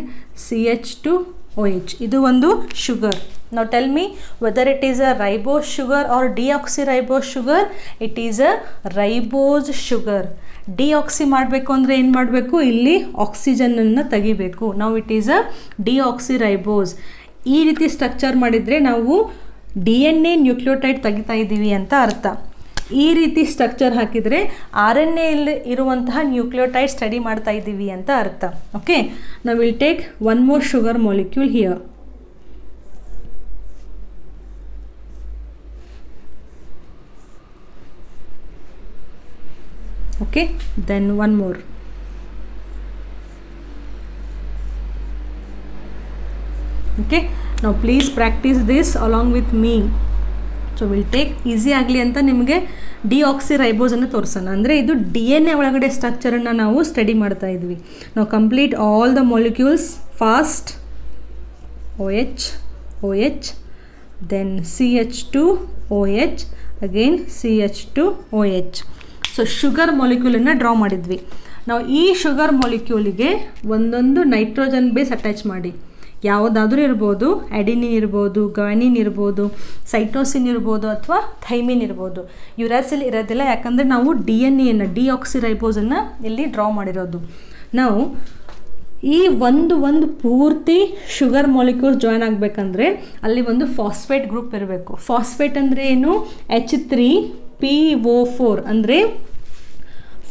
CH2OH. ಇದು ಒಂದು sugar. Now tell me whether it is a ribose sugar or deoxyribose sugar. It is a ribose sugar. Deoxy ಮಾಡಬೇಕು ಅಂದರೆ ಏನು ಮಾಡಬೇಕು? ಇಲ್ಲಿ ಆಕ್ಸಿಜನನ್ನು ತೆಗಿಬೇಕು. ನಾವು ಇಟ್ ಈಸ್ ಅ ಡಿಆಕ್ಸಿರೈಬೋಸ್. ಈ ರೀತಿ ಸ್ಟ್ರಕ್ಚರ್ ಮಾಡಿದರೆ ನಾವು DNA ನ್ಯೂಕ್ಲಿಯೋಟೈಡ್ ತೆಗಿತಾ ಇದ್ದೀವಿ ಅಂತ ಅರ್ಥ. ಈ ರೀತಿ ಸ್ಟ್ರಕ್ಚರ್ ಹಾಕಿದರೆ RNA ಇಲ್ಲಿ ಇರುವಂತಹ ನ್ಯೂಕ್ಲಿಯೋಟೈಡ್ ಸ್ಟಡಿ ಮಾಡ್ತಾ ಇದ್ದೀವಿ ಅಂತ ಅರ್ಥ. ಓಕೆ, ನಾವು will take one more sugar molecule here. Okay, then one more. Okay, now please practice this along with me. So we'll take easy ಆಗಲಿ ಅಂತ ನಿಮಗೆ ಡಿಆಕ್ಸಿರೈಬೋಸನ್ನು ತೋರಿಸೋಣ. ಅಂದರೆ ಇದು DNA ಒಳಗಡೆ ಸ್ಟ್ರಕ್ಚರನ್ನು ನಾವು ಸ್ಟಡಿ ಮಾಡ್ತಾ ಇದ್ವಿ. ನಾವು complete all the molecules fast. OH, then CH2OH, again CH2OH. ಸೊ ಶುಗರ್ ಮಾಲಿಕ್ಯೂಲನ್ನು ಡ್ರಾ ಮಾಡಿದ್ವಿ. ನಾವು ಈ ಶುಗರ್ ಮಾಲಿಕ್ಯೂಲಿಗೆ ಒಂದೊಂದು ನೈಟ್ರೋಜನ್ ಬೇಸ್ ಅಟ್ಯಾಚ್ ಮಾಡಿ ಯಾವುದಾದ್ರೂ ಇರ್ಬೋದು, ಅಡಿನಿನ್ ಇರ್ಬೋದು, ಗ್ವಾನಿನ್ ಇರ್ಬೋದು, ಸೈಟೋಸಿನ್ ಇರ್ಬೋದು, ಅಥವಾ ಥೈಮಿನ್ ಇರ್ಬೋದು. ಯುರಾಸಿಲ್ ಇರೋದಿಲ್ಲ, ಯಾಕಂದರೆ ನಾವು DNA ಡಿಆಕ್ಸಿರೈಬೋಸನ್ನು ಇಲ್ಲಿ ಡ್ರಾ ಮಾಡಿರೋದು. ನಾವು ಈ ಒಂದು ಪೂರ್ತಿ ಶುಗರ್ ಮಾಲಿಕ್ಯೂಲ್ಸ್ ಜಾಯ್ನ್ ಆಗಬೇಕಂದ್ರೆ ಅಲ್ಲಿ ಒಂದು ಫಾಸ್ಫೇಟ್ ಗ್ರೂಪ್ ಇರಬೇಕು. ಫಾಸ್ಫೇಟ್ ಅಂದರೆ ಏನು? H3PO4 ಅಂದರೆ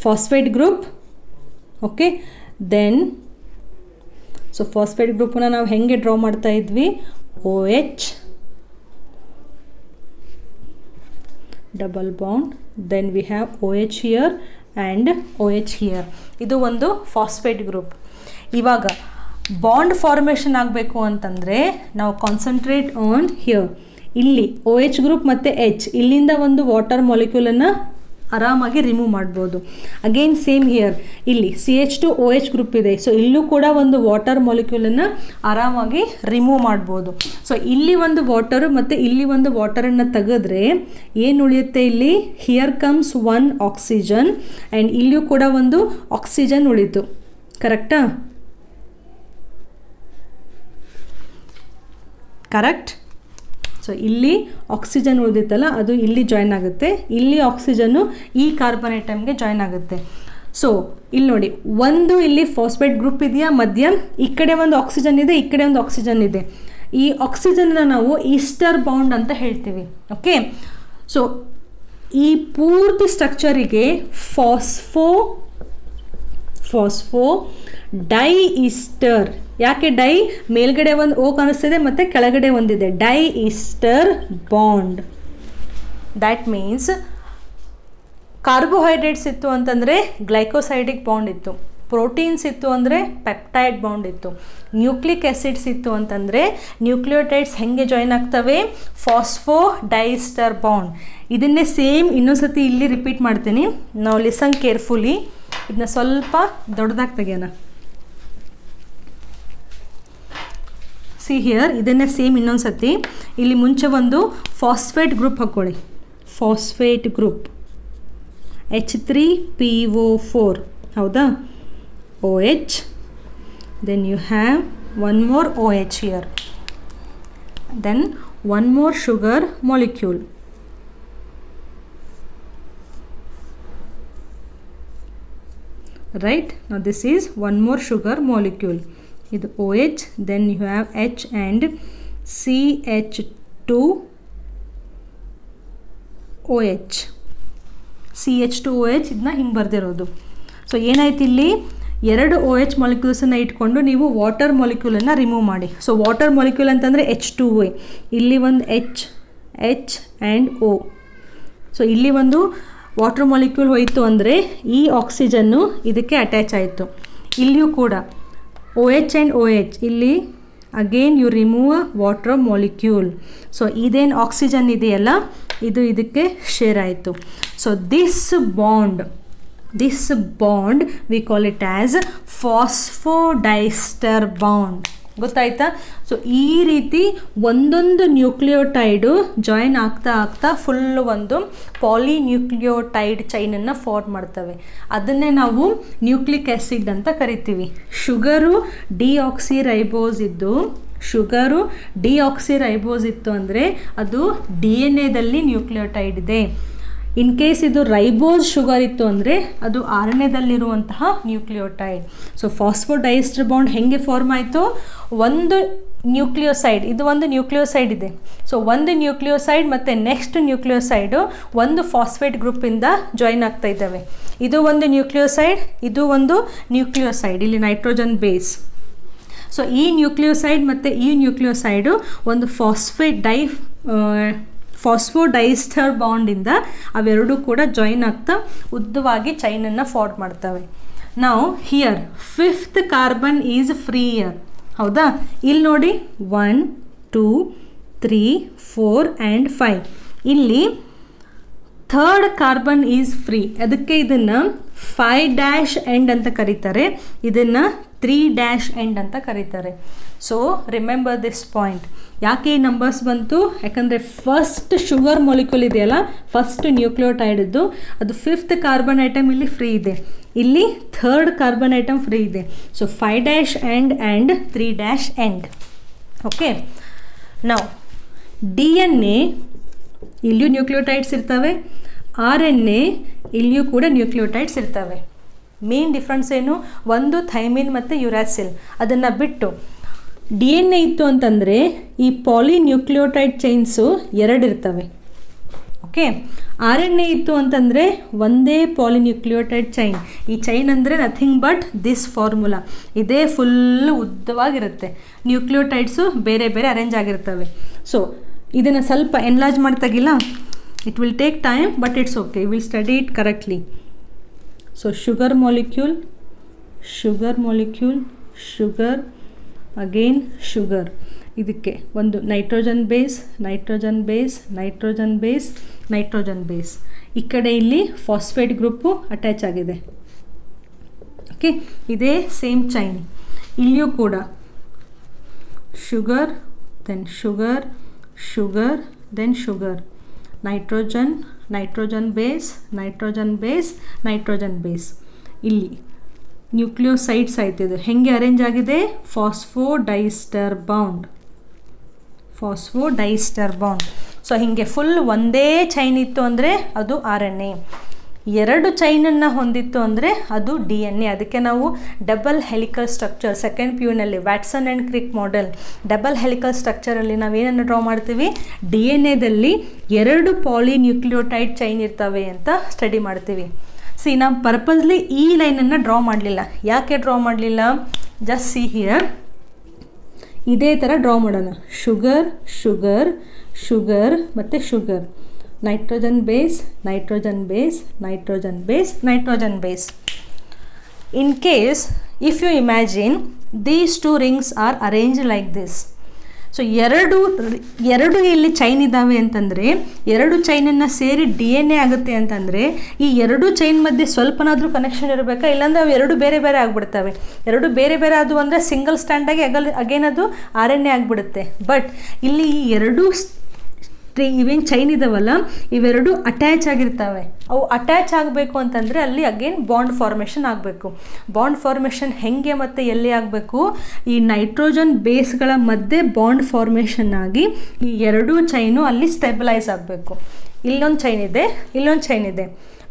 phosphate group. Okay, then so phosphate ಗ್ರೂಪನ್ನು ನಾವು ಹೆಂಗೆ ಡ್ರಾ ಮಾಡ್ತಾ ಇದ್ವಿ? OH double bond, then we have OH here and OH here. ಇದು ಒಂದು ಫಾಸ್ಫೇಟ್ ಗ್ರೂಪ್. ಇವಾಗ ಬಾಂಡ್ ಫಾರ್ಮೇಷನ್ ಆಗಬೇಕು ಅಂತಂದರೆ ನಾವು ಕಾನ್ಸಂಟ್ರೇಟ್ ಆನ್ ಹಿಯರ್. ಇಲ್ಲಿ OH ಗ್ರೂಪ್ ಮತ್ತು H, ಇಲ್ಲಿಂದ ಒಂದು ವಾಟರ್ ಮಾಲಿಕ್ಯೂಲನ್ನು ಆರಾಮಾಗಿ ರಿಮೂವ್ ಮಾಡ್ಬೋದು. ಅಗೇನ್ ಸೇಮ್ ಹಿಯರ್, ಇಲ್ಲಿ CH2OH ಗ್ರೂಪ್ ಇದೆ. ಸೊ ಇಲ್ಲೂ ಕೂಡ ಒಂದು ವಾಟರ್ ಮಾಲಿಕ್ಯೂಲನ್ನು ಆರಾಮಾಗಿ ರಿಮೂವ್ ಮಾಡ್ಬೋದು. ಸೊ ಇಲ್ಲಿ ಒಂದು ವಾಟರು ಮತ್ತು ಇಲ್ಲಿ ಒಂದು ವಾಟರನ್ನು ತೆಗೆದ್ರೆ ಏನು ಉಳಿಯುತ್ತೆ? ಇಲ್ಲಿ ಹಿಯರ್ ಕಮ್ಸ್ 1 ಆಕ್ಸಿಜನ್ ಆ್ಯಂಡ್ ಇಲ್ಲಿಯೂ ಕೂಡ ಒಂದು ಆಕ್ಸಿಜನ್ ಉಳಿತು. ಕರೆಕ್ಟಾ? ಕರೆಕ್ಟ್. ಸೊ ಇಲ್ಲಿ ಆಕ್ಸಿಜನ್ ಉಳಿದಿತ್ತಲ್ಲ, ಅದು ಇಲ್ಲಿ ಜಾಯ್ನ್ ಆಗುತ್ತೆ. ಇಲ್ಲಿ ಆಕ್ಸಿಜನ್ನು ಈ ಕಾರ್ಬನ್ ಐಟಮ್ಗೆ ಜಾಯ್ನ್ ಆಗುತ್ತೆ. ಸೊ ಇಲ್ಲಿ ನೋಡಿ, ಒಂದು ಇಲ್ಲಿ ಫಾಸ್ಫೇಟ್ ಗ್ರೂಪ್ ಇದೆಯಾ ಮಧ್ಯ, ಈ ಕಡೆ ಒಂದು ಆಕ್ಸಿಜನ್ ಇದೆ, ಈ ಕಡೆ ಒಂದು ಆಕ್ಸಿಜನ್ ಇದೆ. ಈ ಆಕ್ಸಿಜನ್ನ ನಾವು ಈಸ್ಟರ್ ಬಾಂಡ್ ಅಂತ ಹೇಳ್ತೀವಿ. ಓಕೆ, ಸೊ ಈ ಪೂರ್ತಿ ಸ್ಟ್ರಕ್ಚರಿಗೆ ಫಾಸ್ಫೋ ಡೈ ಈಸ್ಟರ್. ಯಾಕೆ ಡೈ? ಮೇಲ್ಗಡೆ ಒಂದು O ಕಾಣಿಸ್ತಿದೆ ಮತ್ತು ಕೆಳಗಡೆ ಒಂದಿದೆ. Diester bond. That means carbohydrates ಇತ್ತು ಅಂತಂದರೆ ಗ್ಲೈಕೋಸೈಡಿಕ್ ಬಾಂಡ್ ಇತ್ತು, ಪ್ರೋಟೀನ್ಸ್ ಇತ್ತು ಅಂದರೆ ಪೆಪ್ಟೈಡ್ ಬಾಂಡ್ ಇತ್ತು, ನ್ಯೂಕ್ಲಿಕ್ ಆ್ಯಸಿಡ್ಸ್ ಇತ್ತು ಅಂತಂದರೆ ನ್ಯೂಕ್ಲಿಯೋಟೈಡ್ಸ್ ಹೆಂಗೆ ಜಾಯ್ನ್ ಆಗ್ತವೆ? Phosphodiester bond. ಇದನ್ನೇ ಸೇಮ್ ಇನ್ನೊಂದ್ಸತಿ ಇಲ್ಲಿ ರಿಪೀಟ್ ಮಾಡ್ತೀನಿ. ನಾವು ಲಿಸನ್ ಕೇರ್ಫುಲಿ. ಇದನ್ನ ಸ್ವಲ್ಪ ದೊಡ್ಡದಾಗಿ ತೆಗೆಯೋಣ. ಸಿ ಹಿಯರ್, ಇದನ್ನೇ ಸೇಮ್ ಇನ್ನೊಂದು ಸತಿ. ಇಲ್ಲಿ ಮುಂಚೆ ಒಂದು ಫಾಸ್ಫೇಟ್ ಗ್ರೂಪ್ ಹಾಕ್ಕೊಳ್ಳಿ. ಫಾಸ್ಫೇಟ್ ಗ್ರೂಪ್ H3PO4, ಹೌದಾ? OH, then you have one more OH here, then one more sugar molecule. Right, now this is one more sugar molecule. This OH, then you have H and CH2OH. CH2OH ಇದನ್ನ ಹಿಂಗೆ ಬರ್ದಿರೋದು. So ಏನಾಯ್ತು, ಇಲ್ಲಿ 2 OH ಮಾಲಿಕ್ಯೂಲ್ಸನ್ನು ಇಟ್ಕೊಂಡು ನೀವು water ಮಾಲಿಕ್ಯೂಲನ್ನು remove ಮಾಡಿ. So water molecule ಅಂತಂದರೆ H2O, ಇಲ್ಲಿ ಒಂದು H ಆ್ಯಂಡ್ O. ಸೊ ಇಲ್ಲಿ ಒಂದು ವಾಟರ್ ಮಾಲಿಕ್ಯೂಲ್ ಹೋಯಿತು ಅಂದರೆ ಈ ಆಕ್ಸಿಜನ್ನು ಇದಕ್ಕೆ ಅಟ್ಯಾಚ್ ಆಯಿತು. ಇಲ್ಲಿಯೂ ಕೂಡ OH ಆ್ಯಂಡ್ OH, ಇಲ್ಲಿ again you remove a water molecule. So ಇದೇನು ಆಕ್ಸಿಜನ್ ಇದೆಯಲ್ಲ, ಇದು ಇದಕ್ಕೆ ಶೇರ್ ಆಯಿತು. So this bond we call it as phosphodiester bond. ಗೊತ್ತಾಯ್ತಾ? ಸೊ ಈ ರೀತಿ ಒಂದೊಂದು ನ್ಯೂಕ್ಲಿಯೋಟೈಡು ಜಾಯಿನ್ ಆಗ್ತಾ ಫುಲ್ಲು ಒಂದು ಪಾಲಿನ್ಯೂಕ್ಲಿಯೋಟೈಡ್ ಚೈನನ್ನು ಫಾರ್ಮ್ ಮಾಡ್ತವೆ. ಅದನ್ನೇ ನಾವು ನ್ಯೂಕ್ಲಿಕ್ ಆ್ಯಸಿಡ್ ಅಂತ ಕರಿತೀವಿ. ಶುಗರು ಡಿಆಕ್ಸಿರೈಬೋಸ್ ಇತ್ತು ಅಂದರೆ ಅದು DNA ನ್ಯೂಕ್ಲಿಯೋಟೈಡ್ ಇದೆ. ಇನ್ ಕೇಸ್ ಇದು ರೈಬೋಸ್ ಶುಗರ್ ಇತ್ತು ಅಂದರೆ ಅದು RNAದಲ್ಲಿರುವಂತಹ ನ್ಯೂಕ್ಲಿಯೋಟೈಡ್. ಸೊ ಫಾಸ್ಫೋಡೈಸ್ಟರ್ ಬಾಂಡ್ ಹೆಂಗೆ ಫಾರ್ಮ್ ಆಯಿತು? ಒಂದು ನ್ಯೂಕ್ಲಿಯೋಸೈಡ್, ಇದು ಒಂದು ನ್ಯೂಕ್ಲಿಯೋಸೈಡ್ ಇದೆ. ಸೊ ಒಂದು ನ್ಯೂಕ್ಲಿಯೋಸೈಡ್ ಮತ್ತು ನೆಕ್ಸ್ಟ್ ನ್ಯೂಕ್ಲಿಯೋಸೈಡು ಒಂದು ಫಾಸ್ಫೇಟ್ ಗ್ರೂಪಿಂದ ಜಾಯಿನ್ ಆಗ್ತಾ ಇದ್ದಾವೆ. ಇದು ಒಂದು ನ್ಯೂಕ್ಲಿಯೋಸೈಡ್, ಇದು ಒಂದು ನ್ಯೂಕ್ಲಿಯೋಸೈಡ್, ಇಲ್ಲಿ ನೈಟ್ರೋಜನ್ ಬೇಸ್. ಸೊ ಈ ನ್ಯೂಕ್ಲಿಯೋಸೈಡ್ ಮತ್ತು ಈ ನ್ಯೂಕ್ಲಿಯೋಸೈಡು ಒಂದು ಫಾಸ್ಫೋಡೈಸ್ಟರ್ ಬಾಂಡಿಂದ ಅವೆರಡೂ ಕೂಡ ಜಾಯಿನ್ ಆಗ್ತಾ ಉದ್ದವಾಗಿ ಚೈನನ್ನು ಫಾರ್ಮ್ ಮಾಡ್ತವೆ. ನಾವು here 5th carbon is free year. ಹೌದಾ? ಇಲ್ಲಿ ನೋಡಿ 1 2 3 4 ಆ್ಯಂಡ್ 5. ಇಲ್ಲಿ 3rd ಕಾರ್ಬನ್ ಈಸ್ ಫ್ರೀ. ಅದಕ್ಕೆ ಇದನ್ನು 5' ಎಂಡ್ ಅಂತ ಕರೀತಾರೆ, ಇದನ್ನು 3' ಎಂಡ್ ಅಂತ ಕರೀತಾರೆ. So remember this point. ಯಾಕೆ ಈ ನಂಬರ್ಸ್ ಬಂತು? ಯಾಕಂದರೆ ಫಸ್ಟ್ ಶುಗರ್ ಮಾಲಿಕ್ಯೂಲ್ ಇದೆಯಲ್ಲ, ಫಸ್ಟ್ ನ್ಯೂಕ್ಲಿಯೋಟೈಡದ್ದು, ಅದು 5th ಕಾರ್ಬನ್ ಐಟಮ್ ಇಲ್ಲಿ ಫ್ರೀ ಇದೆ, ಇಲ್ಲಿ 3rd ಕಾರ್ಬನ್ ಐಟಮ್ ಫ್ರೀ ಇದೆ. So 5' end and 3' end. Okay. ನಾವು DNA ಇಲ್ಲಿಯೂ ನ್ಯೂಕ್ಲಿಯೋಟೈಡ್ಸ್ ಇರ್ತವೆ, RNA ಇಲ್ಲಿಯೂ ಕೂಡ ನ್ಯೂಕ್ಲಿಯೋಟೈಡ್ಸ್ ಇರ್ತವೆ. ಮೇನ್ ಡಿಫ್ರೆನ್ಸ್ ಏನು? ಒಂದು ಥೈಮಿನ್ ಮತ್ತು ಯುರಾಸಿಲ್. ಅದನ್ನು ಬಿಟ್ಟು DNA ಇತ್ತು ಅಂತಂದರೆ ಈ ಪಾಲಿನ್ಯೂಕ್ಲಿಯೋಟೈಡ್ ಚೈನ್ಸು 2 ಇರ್ತವೆ. ಓಕೆ. RNA ಇತ್ತು ಅಂತಂದರೆ ಒಂದೇ ಪಾಲಿನ್ಯೂಕ್ಲಿಯೋಟೈಡ್ ಚೈನ್. ಈ ಚೈನ್ ಅಂದರೆ ನಥಿಂಗ್ ಬಟ್ ದಿಸ್ ಫಾರ್ಮುಲಾ. ಇದೇ ಫುಲ್ಲು ಉದ್ದವಾಗಿರುತ್ತೆ. ನ್ಯೂಕ್ಲಿಯೋಟೈಡ್ಸು ಬೇರೆ ಬೇರೆ ಅರೇಂಜ್ ಆಗಿರ್ತವೆ. ಸೊ ಇದನ್ನು ಸ್ವಲ್ಪ ಎನ್ಲಾರ್ಜ್ ಮಾಡ್ತಾಗಿಲ್ಲ, it will take time but it's okay, will study it correctly. So sugar molecule, sugar again sugar. ಇದಕ್ಕೆ ಒಂದು ನೈಟ್ರೋಜನ್ ಬೇಸ್. ಈ ಕಡೆ ಇಲ್ಲಿ ಫಾಸ್ಫೇಟ್ ಗ್ರೂಪು ಅಟ್ಯಾಚ್ ಆಗಿದೆ. ಓಕೆ. ಇದೇ ಸೇಮ್ ಚೈನ್. ಇಲ್ಲಿಯೂ ಕೂಡ sugar, then sugar, then sugar, nitrogen base. ಇಲ್ಲಿ ನ್ಯೂಕ್ಲಿಯೋಸೈಡ್ಸ್ ಆಯ್ತಿದೆ. ಹೇಗೆ ಅರೇಂಜ್ ಆಗಿದೆ? ಫಾಸ್ಫೋಡೈಸ್ಟರ್ ಬಾಂಡ್. ಸೊ ಹೀಗೆ ಫುಲ್ ಒಂದೇ ಚೈನ್ ಇತ್ತು ಅಂದರೆ ಅದು RNA. 2 ಚೈನನ್ನು ಹೊಂದಿತ್ತು ಅಂದರೆ ಅದು DNA. ಅದಕ್ಕೆ ನಾವು ಡಬಲ್ ಹೆಲಿಕಲ್ ಸ್ಟ್ರಕ್ಚರ್ ಸೆಕೆಂಡ್ PUನಲ್ಲಿ Watson and Crick model double helical ಸ್ಟ್ರಕ್ಚರಲ್ಲಿ ನಾವೇನನ್ನು ಡ್ರಾ ಮಾಡ್ತೀವಿ? DNAದಲ್ಲಿ 2 ಪಾಲಿನ್ಯೂಕ್ಲಿಯೋಟೈಡ್ ಚೈನ್ ಇರ್ತವೆ ಅಂತ ಸ್ಟಡಿ ಮಾಡ್ತೀವಿ. ನಾವು ಪರ್ಪಸ್ಲಿ ಈ ಲೈನನ್ನು ಡ್ರಾ ಮಾಡಲಿಲ್ಲ. ಯಾಕೆ ಡ್ರಾ ಮಾಡಲಿಲ್ಲ? Just see here. ಇದೇ ಥರ ಡ್ರಾ ಮಾಡೋಣ. ಶುಗರ್ ಮತ್ತು sugar, nitrogen base. In case if you imagine these 2 rings are arranged like this. So ಎರಡು ಇಲ್ಲಿ ಚೈನ್ ಇದ್ದಾವೆ ಅಂತಂದರೆ 2 ಚೈನನ್ನು ಸೇರಿ DNA ಆಗುತ್ತೆ ಅಂತಂದರೆ ಈ 2 ಚೈನ್ ಮಧ್ಯೆ ಸ್ವಲ್ಪನಾದರೂ ಕನೆಕ್ಷನ್ ಇರಬೇಕಾ? ಇಲ್ಲಾಂದರೆ ಅವು 2 ಬೇರೆ ಬೇರೆ ಆಗಿಬಿಡ್ತವೆ. 2 ಬೇರೆ ಬೇರೆ ಆದವು ಅಂದರೆ ಸಿಂಗಲ್ ಸ್ಟ್ಯಾಂಡಾಗಿ ಅಗೇನ್ ಅದು RNA ಆಗಿಬಿಡುತ್ತೆ. ಬಟ್ ಇಲ್ಲಿ ಈ 2 ಇವೇನು ಚೈನ್ ಇದಾವಲ್ಲ ಇವೆರಡು ಅಟ್ಯಾಚ್ ಆಗಿರ್ತವೆ. ಅವು ಅಟ್ಯಾಚ್ ಆಗಬೇಕು ಅಂತಂದರೆ ಅಲ್ಲಿ ಅಗೇನ್ ಬಾಂಡ್ ಫಾರ್ಮೇಷನ್ ಆಗಬೇಕು. ಬಾಂಡ್ ಫಾರ್ಮೇಷನ್ ಹೆಂಗೆ ಮತ್ತು ಎಲ್ಲಿ ಆಗಬೇಕು? ಈ ನೈಟ್ರೋಜನ್ ಬೇಸ್ಗಳ ಮಧ್ಯೆ ಬಾಂಡ್ ಫಾರ್ಮೇಷನ್ ಆಗಿ ಈ 2 ಚೈನು ಅಲ್ಲಿ ಸ್ಟೆಬಿಲೈಸ್ ಆಗಬೇಕು. ಇಲ್ಲೊಂದು ಚೈನ್ ಇದೆ,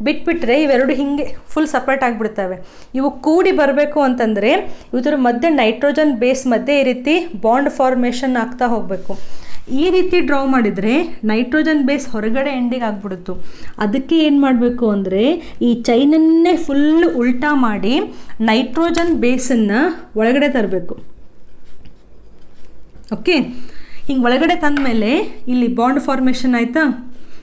ಬಿಟ್ಬಿಟ್ರೆ ಇವೆರಡು ಹಿಂಗೆ ಫುಲ್ ಸಪ್ರೇಟ್ ಆಗಿಬಿಡ್ತವೆ. ಇವು ಕೂಡಿ ಬರಬೇಕು ಅಂತಂದರೆ ಇವರ ಮಧ್ಯೆ ನೈಟ್ರೋಜನ್ ಬೇಸ್ ಮಧ್ಯೆ ಈ ರೀತಿ ಬಾಂಡ್ ಫಾರ್ಮೇಷನ್ ಆಗ್ತಾ ಹೋಗಬೇಕು. ಈ ರೀತಿ ಡ್ರಾ ಮಾಡಿದರೆ ನೈಟ್ರೋಜನ್ ಬೇಸ್ ಹೊರಗಡೆ ಎಂಡಿಗೆ ಆಗಿಬಿಡುತ್ತು. ಅದಕ್ಕೆ ಏನು ಮಾಡಬೇಕು ಅಂದರೆ ಈ ಚೈನನ್ನೇ ಫುಲ್ ಉಲ್ಟಾ ಮಾಡಿ ನೈಟ್ರೋಜನ್ ಬೇಸನ್ನು ಒಳಗಡೆ ತರಬೇಕು. ಓಕೆ. ಹಿಂಗೆ ಒಳಗಡೆ ತಂದಮೇಲೆ ಇಲ್ಲಿ ಬಾಂಡ್ ಫಾರ್ಮೇಷನ್ ಆಯಿತಾ?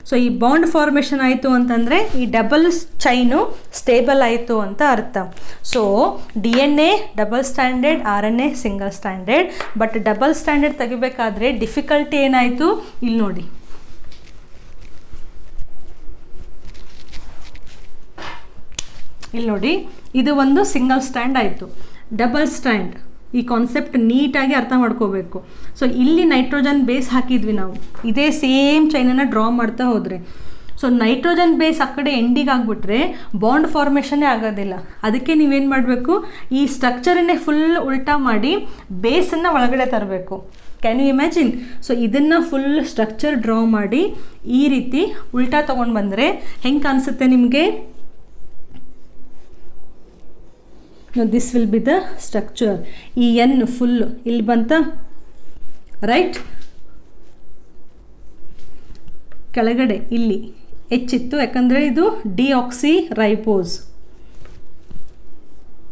ಸೊ ಈ ಬಾಂಡ್ ಫಾರ್ಮೇಷನ್ ಆಯಿತು ಅಂತಂದರೆ ಈ ಡಬಲ್ ಚೈನು ಸ್ಟೇಬಲ್ ಆಯಿತು ಅಂತ ಅರ್ಥ. So DNA double stranded, RNA single stranded. But double stranded ತೆಗಿಬೇಕಾದ್ರೆ ಡಿಫಿಕಲ್ಟಿ ಏನಾಯಿತು? ಇಲ್ಲಿ ನೋಡಿ, ಇದು ಒಂದು ಸಿಂಗಲ್ ಸ್ಟ್ಯಾಂಡ್ ಆಯಿತು. ಡಬಲ್ ಸ್ಟ್ಯಾಂಡ್ ಈ ಕಾನ್ಸೆಪ್ಟ್ ನೀಟಾಗಿ ಅರ್ಥ ಮಾಡ್ಕೋಬೇಕು. ಸೊ ಇಲ್ಲಿ ನೈಟ್ರೋಜನ್ ಬೇಸ್ ಹಾಕಿದ್ವಿ ನಾವು, ಇದೇ ಸೇಮ್ ಚೈನನ್ನು ಡ್ರಾ ಮಾಡ್ತಾ ಹೋದರೆ ಸೊ ನೈಟ್ರೋಜನ್ ಬೇಸ್ ಆ ಕಡೆ ಎಂಡಿಗೆ ಆಗಿಬಿಟ್ರೆ ಬಾಂಡ್ ಫಾರ್ಮೇಷನ್ನೇ ಆಗೋದಿಲ್ಲ. ಅದಕ್ಕೆ ನೀವೇನು ಮಾಡಬೇಕು? ಈ ಸ್ಟ್ರಕ್ಚರನ್ನೇ ಫುಲ್ ಉಲ್ಟಾ ಮಾಡಿ ಬೇಸನ್ನು ಒಳಗಡೆ ತರಬೇಕು. Can you imagine? ಸೊ ಇದನ್ನು ಫುಲ್ ಸ್ಟ್ರಕ್ಚರ್ ಡ್ರಾ ಮಾಡಿ ಈ ರೀತಿ ಉಲ್ಟಾ ತೊಗೊಂಡು ಬಂದರೆ ಹೆಂಗೆ ಕಾಣಿಸುತ್ತೆ ನಿಮಗೆ? This will be the structure. ಈ ಎನ್ ಫುಲ್ ಇಲ್ಲಿ ಬಂತ, ರೈಟ್? ಕೆಳಗಡೆ ಇಲ್ಲಿ ಹೆಚ್ಚಿತ್ತು, ಯಾಕಂದರೆ ಇದು ಡಿಆಕ್ಸಿ ರೈಬೋಸ್,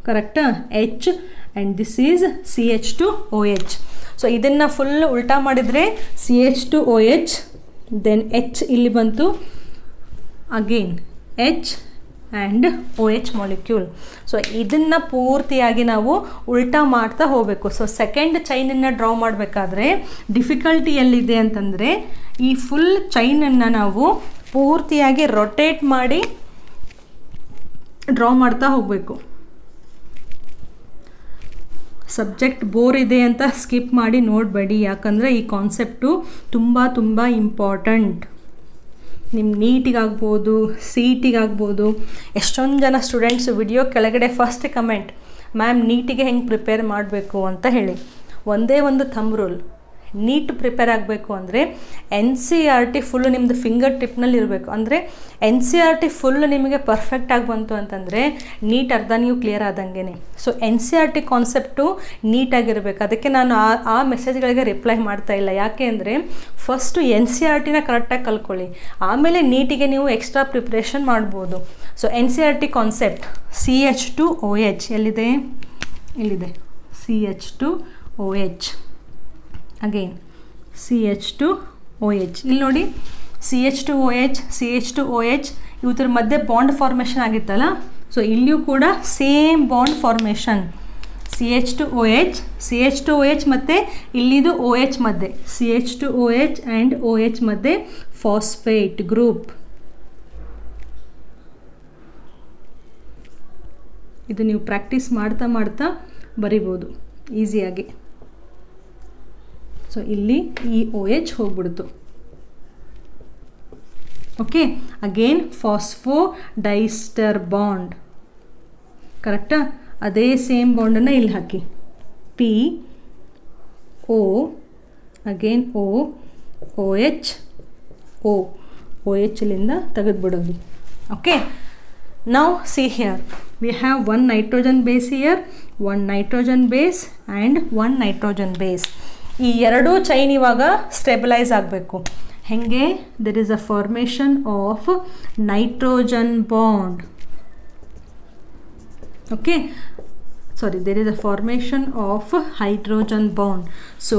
ಕರೆಕ್ಟಾ? H and this is CH2OH. So ಇದನ್ನು ಫುಲ್ ಉಲ್ಟಾ ಮಾಡಿದರೆ CH2OH, ದೆನ್ H ಇಲ್ಲಿ ಬಂತು, again H and OH molecule. So ಇದನ್ನು ಪೂರ್ತಿಯಾಗಿ ನಾವು ಉಲ್ಟಾ ಮಾಡ್ತಾ ಹೋಗಬೇಕು. ಸೊ ಸೆಕೆಂಡ್ ಚೈನನ್ನು ಡ್ರಾ ಮಾಡಬೇಕಾದ್ರೆ ಡಿಫಿಕಲ್ಟಿ ಎಲ್ಲಿದೆ ಅಂತಂದರೆ ಈ ಫುಲ್ ಚೈನನ್ನು ನಾವು ಪೂರ್ತಿಯಾಗಿ ರೊಟೇಟ್ ಮಾಡಿ ಡ್ರಾ ಮಾಡ್ತಾ ಹೋಗಬೇಕು. ಸಬ್ಜೆಕ್ಟ್ ಬೋರ್ ಇದೆ ಅಂತ ಸ್ಕಿಪ್ ಮಾಡಿ ನೋಡಬೇಡಿ, ಯಾಕಂದರೆ ಈ ಕಾನ್ಸೆಪ್ಟು ತುಂಬ ಇಂಪಾರ್ಟೆಂಟ್. ನಿಮ್ಮ ನೀಟಿಗಾಗ್ಬೋದು, CETಗಾಗ್ಬೋದು. ಎಷ್ಟೊಂದು ಜನ ಸ್ಟೂಡೆಂಟ್ಸ್ ವಿಡಿಯೋ ಕೆಳಗಡೆ ಫಸ್ಟ್ ಕಮೆಂಟ್, ಮ್ಯಾಮ್ ನೀಟಿಗೆ ಹೆಂಗೆ ಪ್ರಿಪೇರ್ ಮಾಡಬೇಕು ಅಂತ ಹೇಳಿ. ಒಂದೇ ಒಂದು ಥಂಬ್ ರೂಲ್, ನೀಟ್ ಪ್ರಿಪೇರ್ ಆಗಬೇಕು ಅಂದರೆ NCERT ಫುಲ್ಲು ನಿಮ್ಮದು ಫಿಂಗರ್ ಟಿಪ್ನಲ್ಲಿ ಇರಬೇಕು. ಅಂದರೆ NCERT ಫುಲ್ಲು ನಿಮಗೆ ಪರ್ಫೆಕ್ಟಾಗಿ ಬಂತು ಅಂತಂದರೆ ನೀಟ್ ಅರ್ಧ ನೀವು ಕ್ಲಿಯರ್ ಆದಂಗೆ. ಸೊ NCERT ಕಾನ್ಸೆಪ್ಟು ನೀಟಾಗಿರಬೇಕು. ಅದಕ್ಕೆ ನಾನು ಆ ಮೆಸೇಜ್ಗಳಿಗೆ ರಿಪ್ಲೈ ಮಾಡ್ತಾ ಇಲ್ಲ. ಯಾಕೆ ಅಂದರೆ ಫಸ್ಟು NCERTನ ಕರೆಕ್ಟಾಗಿ ಕಲ್ತ್ಕೊಳ್ಳಿ, ಆಮೇಲೆ ನೀಟಿಗೆ ನೀವು ಎಕ್ಸ್ಟ್ರಾ ಪ್ರಿಪ್ರೇಷನ್ ಮಾಡ್ಬೋದು. ಸೊ NCERT ಕಾನ್ಸೆಪ್ಟ್ CH2OH ಎಲ್ಲಿದೆ? ಇಲ್ಲಿದೆ CH2OH. Again CH2OH. ಇಲ್ಲಿ ನೋಡಿ CH2OH ಇವತ್ತರ ಮಧ್ಯೆ ಬಾಂಡ್ ಫಾರ್ಮೇಷನ್ ಆಗಿತ್ತಲ್ಲ, ಸೊ ಇಲ್ಲಿಯೂ ಕೂಡ ಸೇಮ್ ಬಾಂಡ್ ಫಾರ್ಮೇಷನ್ CH2OH ಮತ್ತು ಇಲ್ಲಿದು OH ಮಧ್ಯೆ CH2OH ಆ್ಯಂಡ್ OH ಮಧ್ಯೆ ಫಾಸ್ಫೇಟ್ ಗ್ರೂಪ್. ಇದು ನೀವು ಪ್ರಾಕ್ಟೀಸ್ ಮಾಡ್ತಾ ಮಾಡ್ತಾ ಬರಿಬೋದು ಈಸಿಯಾಗಿ. ಸೊ ಇಲ್ಲಿ ಈ OH ಹೋಗ್ಬಿಡ್ತು. ಓಕೆ, ಅಗೇನ್ ಫಾಸ್ಫೋಡೈಸ್ಟರ್ ಬಾಂಡ್ ಕರೆಕ್ಟಾ? ಅದೇ ಸೇಮ್ ಬಾಂಡನ್ನು ಇಲ್ಲಿ ಹಾಕಿ PO ಅಗೇನ್ OH ಇಲ್ಲಿಂದ ತೆಗೆದುಬಿಡೋದು. Okay, now see here we have one nitrogen base here, one nitrogen base and one nitrogen base. ಈ ಎರಡೂ ಚೈನ್ ಇವಾಗ ಸ್ಟೆಬಿಲೈಸ್ ಆಗಬೇಕು. ಹೆಂಗೆ? there is a formation of nitrogen bond. okay, sorry, there is a formation of hydrogen bond. So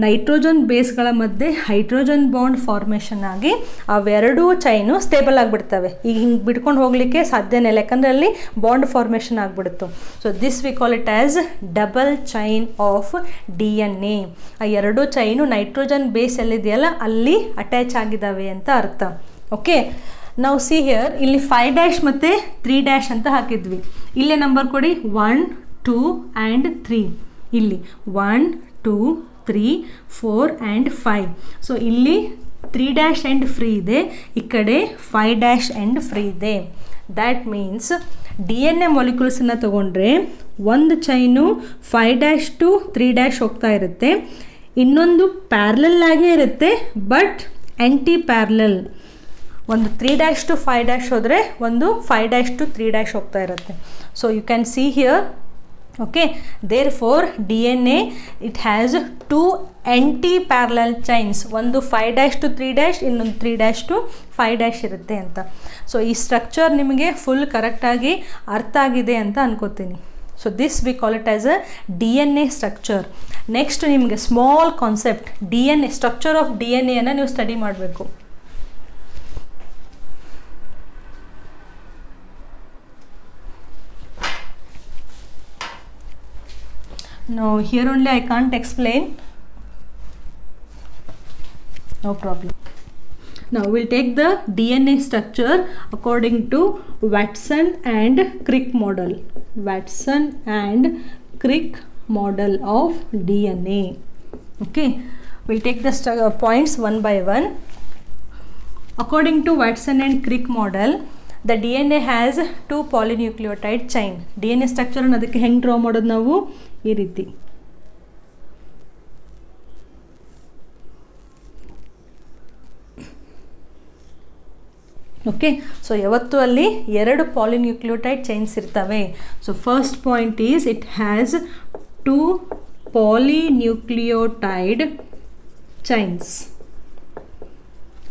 nitrogen ಬೇಸ್ಗಳ ಮಧ್ಯೆ hydrogen bond formation ಆಗಿ ಅವೆರಡೂ chain stable ಆಗಿಬಿಡ್ತವೆ. ಈಗ ಹಿಂಗೆ ಬಿಡ್ಕೊಂಡು ಹೋಗಲಿಕ್ಕೆ ಸಾಧ್ಯನೇ ಇಲ್ಲ, ಯಾಕಂದರೆ ಅಲ್ಲಿ ಬಾಂಡ್ ಫಾರ್ಮೇಷನ್ ಆಗಿಬಿಡ್ತು. So this we call it as double chain of DNA. ಆ ಎರಡೂ ಚೈನು ನೈಟ್ರೋಜನ್ ಬೇಸ್ ಎಲ್ಲಿದೆಯಲ್ಲ ಅಲ್ಲಿ ಅಟ್ಯಾಚ್ ಆಗಿದ್ದಾವೆ ಅಂತ ಅರ್ಥ. ಓಕೆ, ನಾವು ಸಿ ಹಿಯರ್ ಇಲ್ಲಿ 5' ಮತ್ತು 3' ಅಂತ ಹಾಕಿದ್ವಿ. ಇಲ್ಲೇ ನಂಬರ್ ಕೊಡಿ 1 2 and 3. ಇಲ್ಲಿ 1 2 3 4 and 5. ಸೊ ಇಲ್ಲಿ 3' ಎಂಡ್ ಫ್ರೀ ಇದೆ, ಈ ಕಡೆ 5' ಎಂಡ್ ಫ್ರೀ ಇದೆ. ದ್ಯಾಟ್ ಮೀನ್ಸ್ DNA ಮಾಲಿಕ್ಯೂಲ್ಸನ್ನು ತೊಗೊಂಡ್ರೆ ಒಂದು ಚೈನು 5' to 3' ಹೋಗ್ತಾ ಇರುತ್ತೆ, ಇನ್ನೊಂದು ಪ್ಯಾರಲಲ್ ಆಗೇ ಇರುತ್ತೆ ಬಟ್ ಆ್ಯಂಟಿ ಪ್ಯಾರಲಲ್. ಒಂದು 3' to 5' ಹೋದರೆ ಒಂದು 5' to 3' ಹೋಗ್ತಾ ಇರುತ್ತೆ. So you can see here. okay, therefore DNA it has two anti-parallel chains, ಒಂದು 5' to 3' ಇನ್ನೊಂದು 3' to 5' ಇರುತ್ತೆ ಅಂತ. ಸೊ ಈ ಸ್ಟ್ರಕ್ಚರ್ ನಿಮಗೆ ಫುಲ್ ಕರೆಕ್ಟಾಗಿ ಅರ್ಥ ಆಗಿದೆ ಅಂತ ಅನ್ಕೋತೀನಿ. So this we call it as a DNA structure. Next ನಿಮಗೆ small concept DNA structure of DNA ಅನ್ನು ನೀವು ಸ್ಟಡಿ ಮಾಡಬೇಕು. No, here only I can't explain. No problem. Now we'll take the DNA structure according to Watson and Crick model. Watson and Crick model of DNA. Okay, we'll take the points one by one. According to Watson and Crick model, the DNA has 2 polynucleotide chain. DNA structure ಅದಕ್ಕೆ ಹೆಂಗೆ draw ಮಾಡೋದು ನಾವು? ಈ ರೀತಿ. Okay, so ಯಾವತ್ತೂ ಅಲ್ಲಿ 2 ಪಾಲಿನ್ಯೂಕ್ಲಿಯೋಟೈಡ್ chains ಇರ್ತವೆ. So first point is it has 2 polynucleotide chains.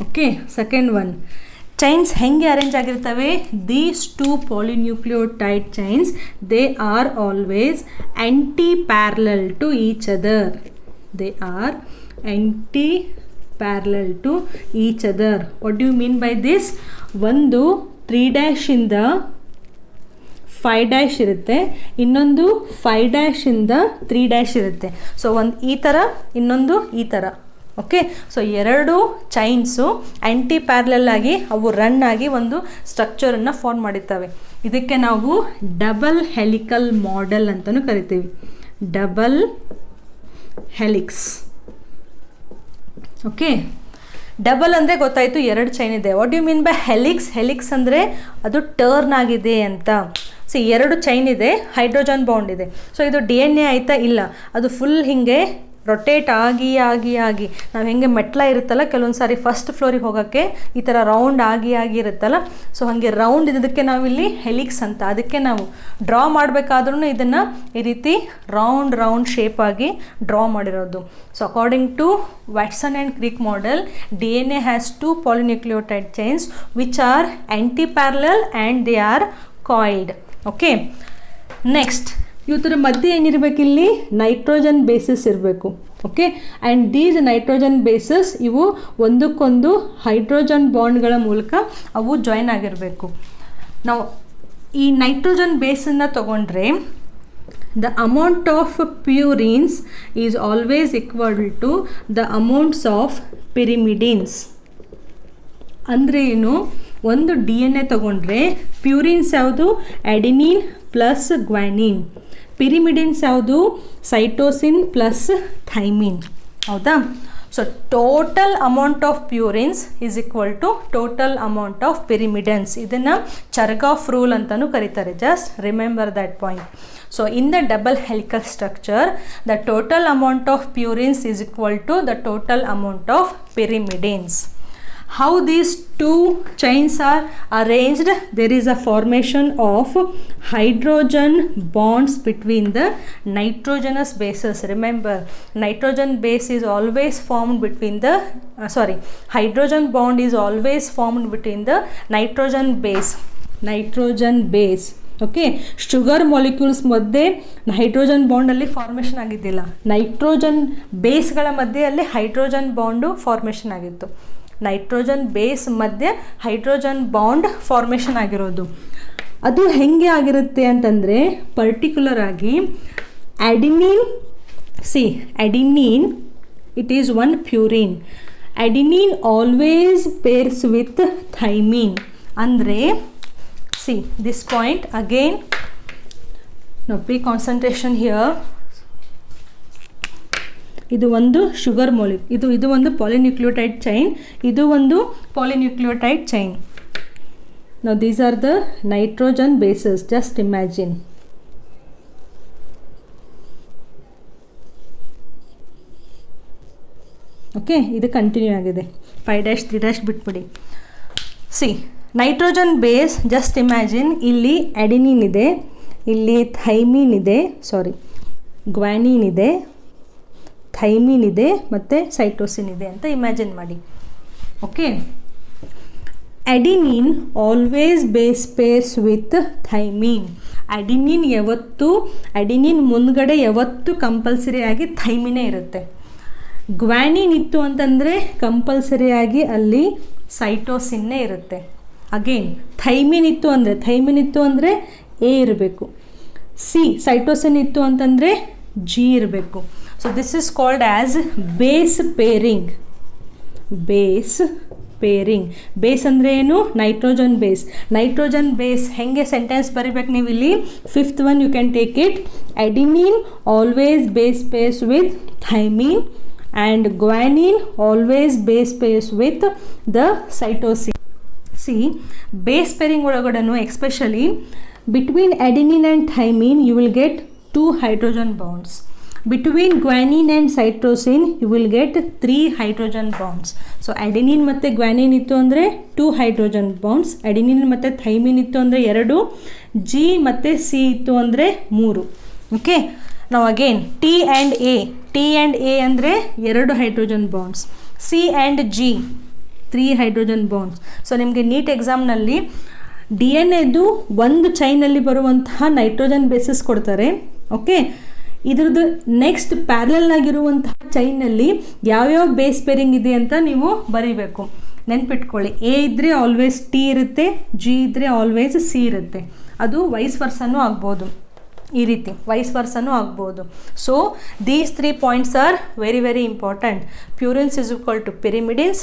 Okay, second one chains ಹೆಂಗೆ ಅರೇಂಜ್ ಆಗಿರ್ತವೆ? These 2 polynucleotide chains, they are always anti-parallel to each other. They are anti-parallel to each other. What do you mean by this? ಒಂದು 3' ಇಂದ 5' ಇರುತ್ತೆ, ಇನ್ನೊಂದು 5' ಇಂದ 3' ಇರುತ್ತೆ. So ಒಂದು ಈ ಥರ, ಇನ್ನೊಂದು ಈ ಥರ. ಓಕೆ, ಸೊ ಎರಡು ಚೈನ್ಸು ಆ್ಯಂಟಿ ಪ್ಯಾರಲಲ್ ಆಗಿ ಅವು ರನ್ ಆಗಿ ಒಂದು ಸ್ಟ್ರಕ್ಚರನ್ನು ಫಾರ್ಮ್ ಮಾಡಿರ್ತವೆ. ಇದಕ್ಕೆ ನಾವು ಡಬಲ್ ಹೆಲಿಕಲ್ ಮಾಡೆಲ್ ಅಂತಲೂ ಕರಿತೀವಿ. Double helix. ಓಕೆ, ಡಬಲ್ ಅಂದರೆ ಗೊತ್ತಾಯಿತು 2 ಚೈನ್ ಇದೆ. What you mean by helix? Helix ಅಂದರೆ ಅದು ಟರ್ನ್ ಆಗಿದೆ ಅಂತ. ಸೊ 2 ಚೈನ್ ಇದೆ, ಹೈಡ್ರೋಜನ್ ಬಾಂಡ್ ಇದೆ. ಸೊ ಇದು DNA ಆಯಿತಾ? ಇಲ್ಲ, ಅದು ಫುಲ್ ಹೀಗೆ ರೊಟೇಟ್ ಆಗಿ ಆಗಿ ಆಗಿ ನಾವು ಹೆಂಗೆ ಮೆಟ್ಲ ಇರುತ್ತಲ್ಲ ಕೆಲವೊಂದು ಸಾರಿ ಫಸ್ಟ್ ಫ್ಲೋರಿಗೆ ಹೋಗೋಕ್ಕೆ ಈ ಥರ ರೌಂಡ್ ಆಗಿ ಆಗಿ ಇರುತ್ತಲ್ಲ, ಸೊ ಹಾಗೆ ರೌಂಡ್ ಇದಕ್ಕೆ ನಾವಿಲ್ಲಿ ಹೆಲಿಕ್ಸ್ ಅಂತ. ಅದಕ್ಕೆ ನಾವು ಡ್ರಾ ಮಾಡಬೇಕಾದ್ರೂ ಇದನ್ನು ಈ ರೀತಿ ರೌಂಡ್ ಶೇಪ್ ಆಗಿ ಡ್ರಾ ಮಾಡಿರೋದು. So according to Watson and Crick model, DNA has 2 polynucleotide chains which are anti-parallel and they are coiled. Okay, next ಇವತ್ತರ ಮಧ್ಯೆ ಏನಿರಬೇಕು, ಇಲ್ಲಿ ನೈಟ್ರೋಜನ್ ಬೇಸಸ್ ಇರಬೇಕು. Okay, and these nitrogen bases ಇವು ಒಂದಕ್ಕೊಂದು ಹೈಡ್ರೋಜನ್ ಬಾಂಡ್ಗಳ ಮೂಲಕ ಅವು ಜಾಯಿನ್ ಆಗಿರಬೇಕು. ನಾವು ಈ ನೈಟ್ರೋಜನ್ ಬೇಸನ್ನು ತಗೊಂಡ್ರೆ the amount of purines is always equal to the amounts of pyrimidines. ಅಂದರೆ ಏನು, ಒಂದು DNA ತಗೊಂಡ್ರೆ ಪ್ಯೂರಿನ್ಸ್ ಯಾವುದು, ಅಡೆನಿನ್ ಪ್ಲಸ್ ಗ್ವಾನಿನ್. ಪಿರಿಮಿಡಿನ್ಸ್ ಯಾವುದು, ಸೈಟೋಸಿನ್ ಪ್ಲಸ್ ಥೈಮಿನ್. ಹೌದಾ? So total amount of purines is equal to total amount of pyrimidines. ಇದನ್ನು Chargaff rule ಅಂತಲೂ ಕರೀತಾರೆ. Just remember that point. So in the double helical structure, the total amount of purines is equal to the total amount of pyrimidines. How these two chains are arranged? There is a formation of hydrogen bonds between the nitrogenous bases. Remember, nitrogen base is always formed between the hydrogen bond is always formed between the nitrogen base. Okay, sugar molecules ಮಧ್ಯೆ hydrogen ಬಾಂಡಲ್ಲಿ formation ಆಗಿದ್ದಿಲ್ಲ, nitrogen ಬೇಸ್ಗಳ ಮಧ್ಯೆ ಅಲ್ಲಿ hydrogen bond formation ಆಗಿತ್ತು. Nitrogen base ಮಧ್ಯೆ hydrogen bond formation ಆಗಿರೋದು. ಅದು ಹೆಂಗೆ ಆಗಿರುತ್ತೆ ಅಂತಂದರೆ, ಪರ್ಟಿಕ್ಯುಲರ್ ಆಗಿ adenine it is one purine. Adenine always pairs with thymine. ಅಂದರೆ see this point again, now pay concentration here. ಇದು ಒಂದು ಶುಗರ್ ಇದು ಒಂದು ಪಾಲಿನ್ಯೂಕ್ಲಿಯೋಟೈಡ್ ಚೈನ್, ಇದು ಒಂದು polynucleotide chain. now these are the nitrogen bases, just imagine. Okay, ಇದು continue ಆಗಿದೆ. 5' 3' ಬಿಟ್ಬಿಡಿ. See nitrogen base, just imagine, ಇಲ್ಲಿ ಅಡೆನಿನ್ ಇದೆ, ಇಲ್ಲಿ ಗ್ವಾನಿನ್ ಇದೆ, ಥೈಮಿನ್ ಇದೆ ಮತ್ತು ಸೈಟೋಸಿನ್ ಇದೆ ಅಂತ ಇಮ್ಯಾಜಿನ್ ಮಾಡಿ. Okay, adenine always base pairs with thymine. Adenine ಮುಂದ್ಗಡೆ ಯಾವತ್ತೂ ಕಂಪಲ್ಸರಿಯಾಗಿ ಥೈಮಿನೇ ಇರುತ್ತೆ. ಗ್ವಾನಿನ್ ಇತ್ತು ಅಂತಂದರೆ ಕಂಪಲ್ಸರಿಯಾಗಿ ಅಲ್ಲಿ ಸೈಟೋಸಿನ್ನೇ ಇರುತ್ತೆ. ಅಗೇನ್ ಥೈಮಿನ್ ಇತ್ತು ಅಂದರೆ ಎ ಇರಬೇಕು. ಸೈಟೋಸಿನ್ ಇತ್ತು ಅಂತಂದರೆ ಜಿ ಇರಬೇಕು. So this is called as base pairing. Base ಅಂದರೆ ಏನು, ನೈಟ್ರೋಜನ್ ಬೇಸ್. ಹೆಂಗೆ ಸೆಂಟೆನ್ಸ್ ಬರಿಬೇಕು ನೀವು ಇಲ್ಲಿ, 5th one you can take it. Adenine always base pairs with thymine and guanine always base pairs with the cytosine. See, base pairing ಒಳಗಡೆನು especially between adenine and thymine you will get 2 hydrogen bonds. Between guanine and cytosine you will get 3 hydrogen bonds. So adenine ಮತ್ತು guanine ಇತ್ತು ಅಂದರೆ 2 hydrogen bonds, adenine ಮತ್ತು thymine ಇತ್ತು ಅಂದರೆ 2, G ಮತ್ತು C ಇತ್ತು ಅಂದರೆ 3. Okay, ನಾವು ಅಗೇನ್ ಟಿ ಆ್ಯಂಡ್ ಎ ಅಂದರೆ 2 hydrogen bonds, C and G 3 hydrogen bonds. So ನಿಮಗೆ ನೀಟ್ ಎಕ್ಸಾಮ್ನಲ್ಲಿ DNA ಒಂದು ಚೈನಲ್ಲಿ ಬರುವಂತಹ ನೈಟ್ರೋಜನ್ ಬೇಸಸ್ ಕೊಡ್ತಾರೆ. ಓಕೆ, ಇದ್ರದ್ದು ನೆಕ್ಸ್ಟ್ ಪ್ಯಾರಲಲ್ ಆಗಿರುವಂತಹ ಚೈನಲ್ಲಿ ಯಾವ್ಯಾವ ಬೇಸ್ ಪೇರಿಂಗ್ ಇದೆ ಅಂತ ನೀವು ಬರೀಬೇಕು. ನೆನ್ಪಿಟ್ಕೊಳ್ಳಿ, ಎ ಇದ್ದರೆ ಆಲ್ವೇಸ್ ಟಿ ಇರುತ್ತೆ, ಜಿ ಇದ್ದರೆ ಆಲ್ವೇಸ್ ಸಿ ಇರುತ್ತೆ. ಅದು ವೈಸ್ ವರ್ಸನೂ ಆಗ್ಬೋದು, ಈ ರೀತಿ ವೈಸ್ ವರ್ಸನೂ ಆಗ್ಬೋದು. So these 3 points are very very important. Purines is equal to pyrimidines,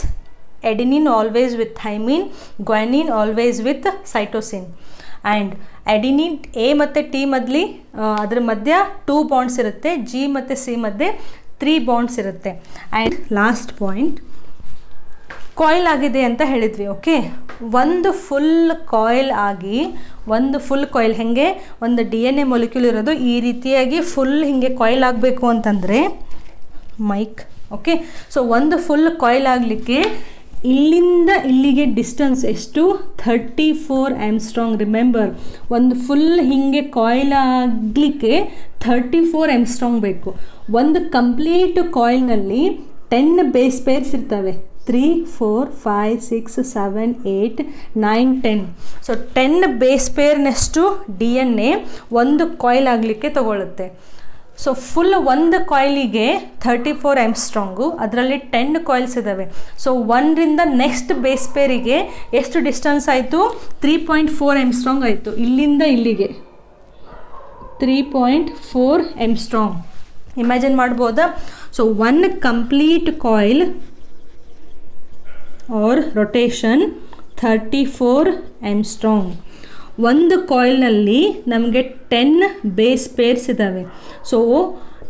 adenine always with thymine, guanine always with cytosine. And adenine A ಮತ್ತು ಟಿ ಮಧ್ಯೆ ಅದರ ಮಧ್ಯ 2 ಬಾಂಡ್ಸ್ ಇರುತ್ತೆ, ಜಿ ಮತ್ತು ಸಿ ಮಧ್ಯೆ 3 ಬಾಂಡ್ಸ್ ಇರುತ್ತೆ. ಆ್ಯಂಡ್ ಲಾಸ್ಟ್ ಪಾಯಿಂಟ್, ಕಾಯಿಲ್ ಆಗಿದೆ ಅಂತ ಹೇಳಿದ್ವಿ. ಓಕೆ, ಒಂದು ಫುಲ್ ಕಾಯಿಲ್ ಹೆಂಗೆ ಒಂದು DNA ಮೊಲಿಕ್ಯೂಲ್ ಇರೋದು ಈ ರೀತಿಯಾಗಿ ಫುಲ್ ಹಿಂಗೆ ಕಾಯಿಲ್ ಆಗಬೇಕು ಅಂತಂದರೆ ಮೈಕ್. ಓಕೆ, ಸೊ ಒಂದು ಫುಲ್ ಕಾಯಿಲ್ ಆಗಲಿಕ್ಕೆ ಇಲ್ಲಿಂದ ಇಲ್ಲಿಗೆ ಡಿಸ್ಟೆನ್ಸ್ ಎಷ್ಟು? 34 ಆಮ್ಸ್ಟ್ರಾಂಗ್. ರಿಮೆಂಬರ್, ಒಂದು ಫುಲ್ ಹೀಗೆ ಕಾಯಿಲ್ ಆಗಲಿಕ್ಕೆ 34 ಆಮ್ಸ್ಟ್ರಾಂಗ್ ಬೇಕು. ಒಂದು ಕಂಪ್ಲೀಟ್ ಕಾಯಿಲ್ನಲ್ಲಿ 10 ಬೇಸ್ ಪೇರ್ಸ್ ಇರ್ತವೆ. 3, 4, 5, 6, 7, 8, 9, 10. ಸೊ 10 ಬೇಸ್ ಪೇರ್ನಷ್ಟು DNA ಒಂದು ಕಾಯಿಲ್ ಆಗಲಿಕ್ಕೆ ತಗೊಳ್ಳುತ್ತೆ. ಸೊ ಫುಲ್ ಒಂದು ಕಾಯಿಲಿಗೆ 34 ಆಮ್ಸ್ಟ್ರಾಂಗು, ಅದರಲ್ಲಿ 10 ಕಾಯಿಲ್ಸ್ ಇದ್ದಾವೆ. ಸೊ 1ರಿಂದ ನೆಕ್ಸ್ಟ್ ಬೇಸ್ ಪೇರಿಗೆ ಎಷ್ಟು ಡಿಸ್ಟೆನ್ಸ್ ಆಯಿತು? 3.4 ಆಮ್ಸ್ಟ್ರಾಂಗ್ ಆಯಿತು. ಇಲ್ಲಿಂದ ಇಲ್ಲಿಗೆ 3.4 ಆಮ್ಸ್ಟ್ರಾಂಗ್. ಇಮ್ಯಾಜಿನ್ ಮಾಡ್ಬೋದಾ? So one complete coil or rotation 34 angstrom. ಒಂದು ಕಾಯಿಲ್ನಲ್ಲಿ ನಮಗೆ 10 ಬೇಸ್ ಪೇರ್ಸ್ ಇದ್ದಾವೆ. ಸೊ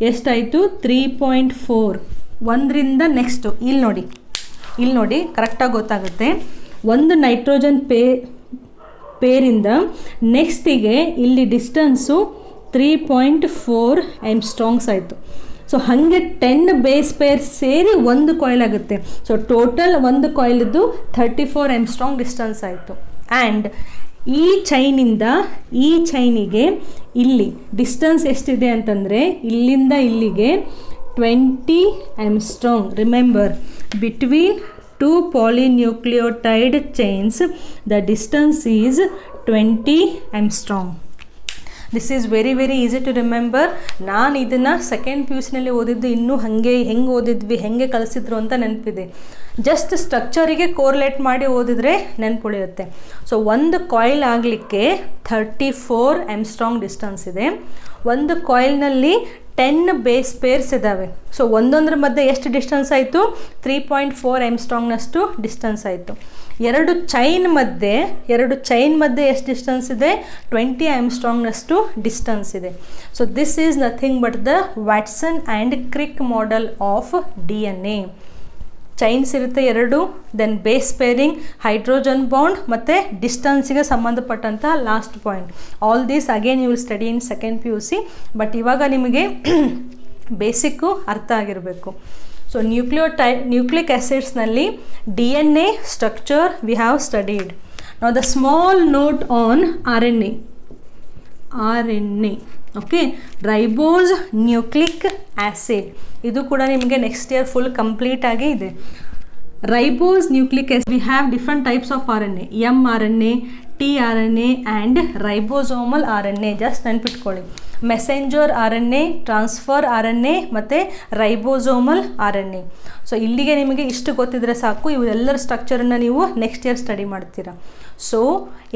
ಎಷ್ಟಾಯಿತು? 3.4. ಒಂದರಿಂದ ನೆಕ್ಸ್ಟು ಇಲ್ಲಿ ನೋಡಿ ಕರೆಕ್ಟಾಗಿ ಗೊತ್ತಾಗುತ್ತೆ. ಒಂದು ನೈಟ್ರೋಜನ್ ಪೇರಿಂದ ನೆಕ್ಸ್ಟಿಗೆ ಇಲ್ಲಿ ಡಿಸ್ಟೆನ್ಸು 3.4 ಆಮ್ಸ್ಟ್ರಾಂಗ್ಸ್ ಆಯಿತು. ಸೊ ಹಾಗೆ 10 ಬೇಸ್ ಪೇರ್ ಸೇರಿ ಒಂದು ಕಾಯಿಲ್ ಆಗುತ್ತೆ. ಸೊ ಟೋಟಲ್ ಒಂದು ಕಾಯಿಲಿದ್ದು 34 ಆಮ್ಸ್ಟ್ರಾಂಗ್ ಡಿಸ್ಟೆನ್ಸ್ ಆಯಿತು. ಆ್ಯಂಡ್ ಈ ಚೈನಿಂದ ಈ ಚೈನಿಗೆ ಇಲ್ಲಿ ಡಿಸ್ಟೆನ್ಸ್ ಎಷ್ಟಿದೆ ಅಂತಂದರೆ ಇಲ್ಲಿಂದ ಇಲ್ಲಿಗೆ 20 angstrom. Remember, between 2 polynucleotide chains the distance is 20 angstrom. This is very easy to remember. ನಾನು ಇದನ್ನು ಸೆಕೆಂಡ್ PUCನಲ್ಲಿ ಓದಿದ್ದು, ಇನ್ನೂ ಹೆಂಗೆ ಓದಿದ್ವಿ, ಹೆಂಗೆ ಕಲಿಸಿದ್ರು ಅಂತ ನೆನಪಿದೆ. ಜಸ್ಟ್ ಸ್ಟ್ರಕ್ಚರಿಗೆ ಕೋರ್ಲೇಟ್ ಮಾಡಿ ಓದಿದ್ರೆ ನೆನಪುಳಿಯುತ್ತೆ. ಸೊ ಒಂದು ಕಾಯಿಲ್ ಆಗಲಿಕ್ಕೆ 34 ಆಮ್ಸ್ಟ್ರಾಂಗ್ ಡಿಸ್ಟೆನ್ಸ್ ಇದೆ. ಒಂದು ಕಾಯಿಲ್ನಲ್ಲಿ 10 ಬೇಸ್ ಪೇರ್ಸ್ ಇದ್ದಾವೆ. ಸೊ ಒಂದೊಂದರ ಮಧ್ಯೆ ಎಷ್ಟು ಡಿಸ್ಟೆನ್ಸ್ ಆಯಿತು? 3.4 ಆಮ್ಸ್ಟ್ರಾಂಗ್ನಷ್ಟು ಡಿಸ್ಟೆನ್ಸ್ ಆಯಿತು. ಎರಡು ಚೈನ್ ಮಧ್ಯೆ ಎಷ್ಟು ಡಿಸ್ಟೆನ್ಸ್ ಇದೆ? 20 ಆಮ್ಸ್ಟ್ರಾಂಗ್ನಷ್ಟು ಡಿಸ್ಟೆನ್ಸ್ ಇದೆ. So this is nothing but the Watson and Crick model of DNA. Chains ಇರುತ್ತೆ ಎರಡು, then base pairing, hydrogen bond ಮತ್ತು ಡಿಸ್ಟೆನ್ಸಿಗೆ ಸಂಬಂಧಪಟ್ಟಂತಹ last point. All these again you will study in second PUC. But ಇವಾಗ ನಿಮಗೆ basic ಅರ್ಥ ಆಗಿರಬೇಕು. So nucleic ಆ್ಯಸಿಡ್ಸ್ನಲ್ಲಿ DNA structure we have studied. Now the small note on RNA. Okay, ribose nucleic acid. ಇದು ಕೂಡ ನಿಮಗೆ ನೆಕ್ಸ್ಟ್ ಇಯರ್ ಫುಲ್ ಕಂಪ್ಲೀಟ್ ಆಗಿ ಇದೆ. Ribose nucleic acid, we have different types of RNA, mRNA, tRNA and ribosomal RNA. Just ನೆನ್ಪಿಟ್ಕೊಳ್ಳಿ, messenger RNA, transfer RNA ಮತ್ತು ribosomal RNA. So ಇಲ್ಲಿಗೆ ನಿಮಗೆ ಇಷ್ಟು ಗೊತ್ತಿದ್ರೆ ಸಾಕು. ಇವೆಲ್ಲರ ಸ್ಟ್ರಕ್ಚರನ್ನು ನೀವು ನೆಕ್ಸ್ಟ್ ಇಯರ್ ಸ್ಟಡಿ ಮಾಡ್ತೀರಾ. So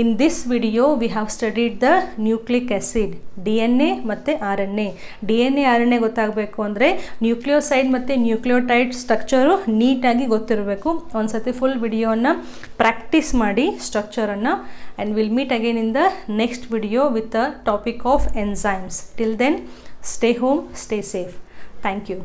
in this video we have studied the nucleic acid, DNA ಮತ್ತು RNA. DNA RNA ಗೊತ್ತಾಗಬೇಕು ಅಂದರೆ ನ್ಯೂಕ್ಲಿಯೋಸೈಡ್ ಮತ್ತು ನ್ಯೂಕ್ಲಿಯೋಟೈಡ್ ಸ್ಟ್ರಕ್ಚರು ನೀಟಾಗಿ ಗೊತ್ತಿರಬೇಕು. ಒಂದು ಸತಿ ಫುಲ್ ವಿಡಿಯೋನ ಪ್ರಾಕ್ಟೀಸ್ ಮಾಡಿ ಸ್ಟ್ರಕ್ಚರನ್ನು. And will meet again in the next video with the topic of enzymes. Till then, stay home, stay safe. Thank you.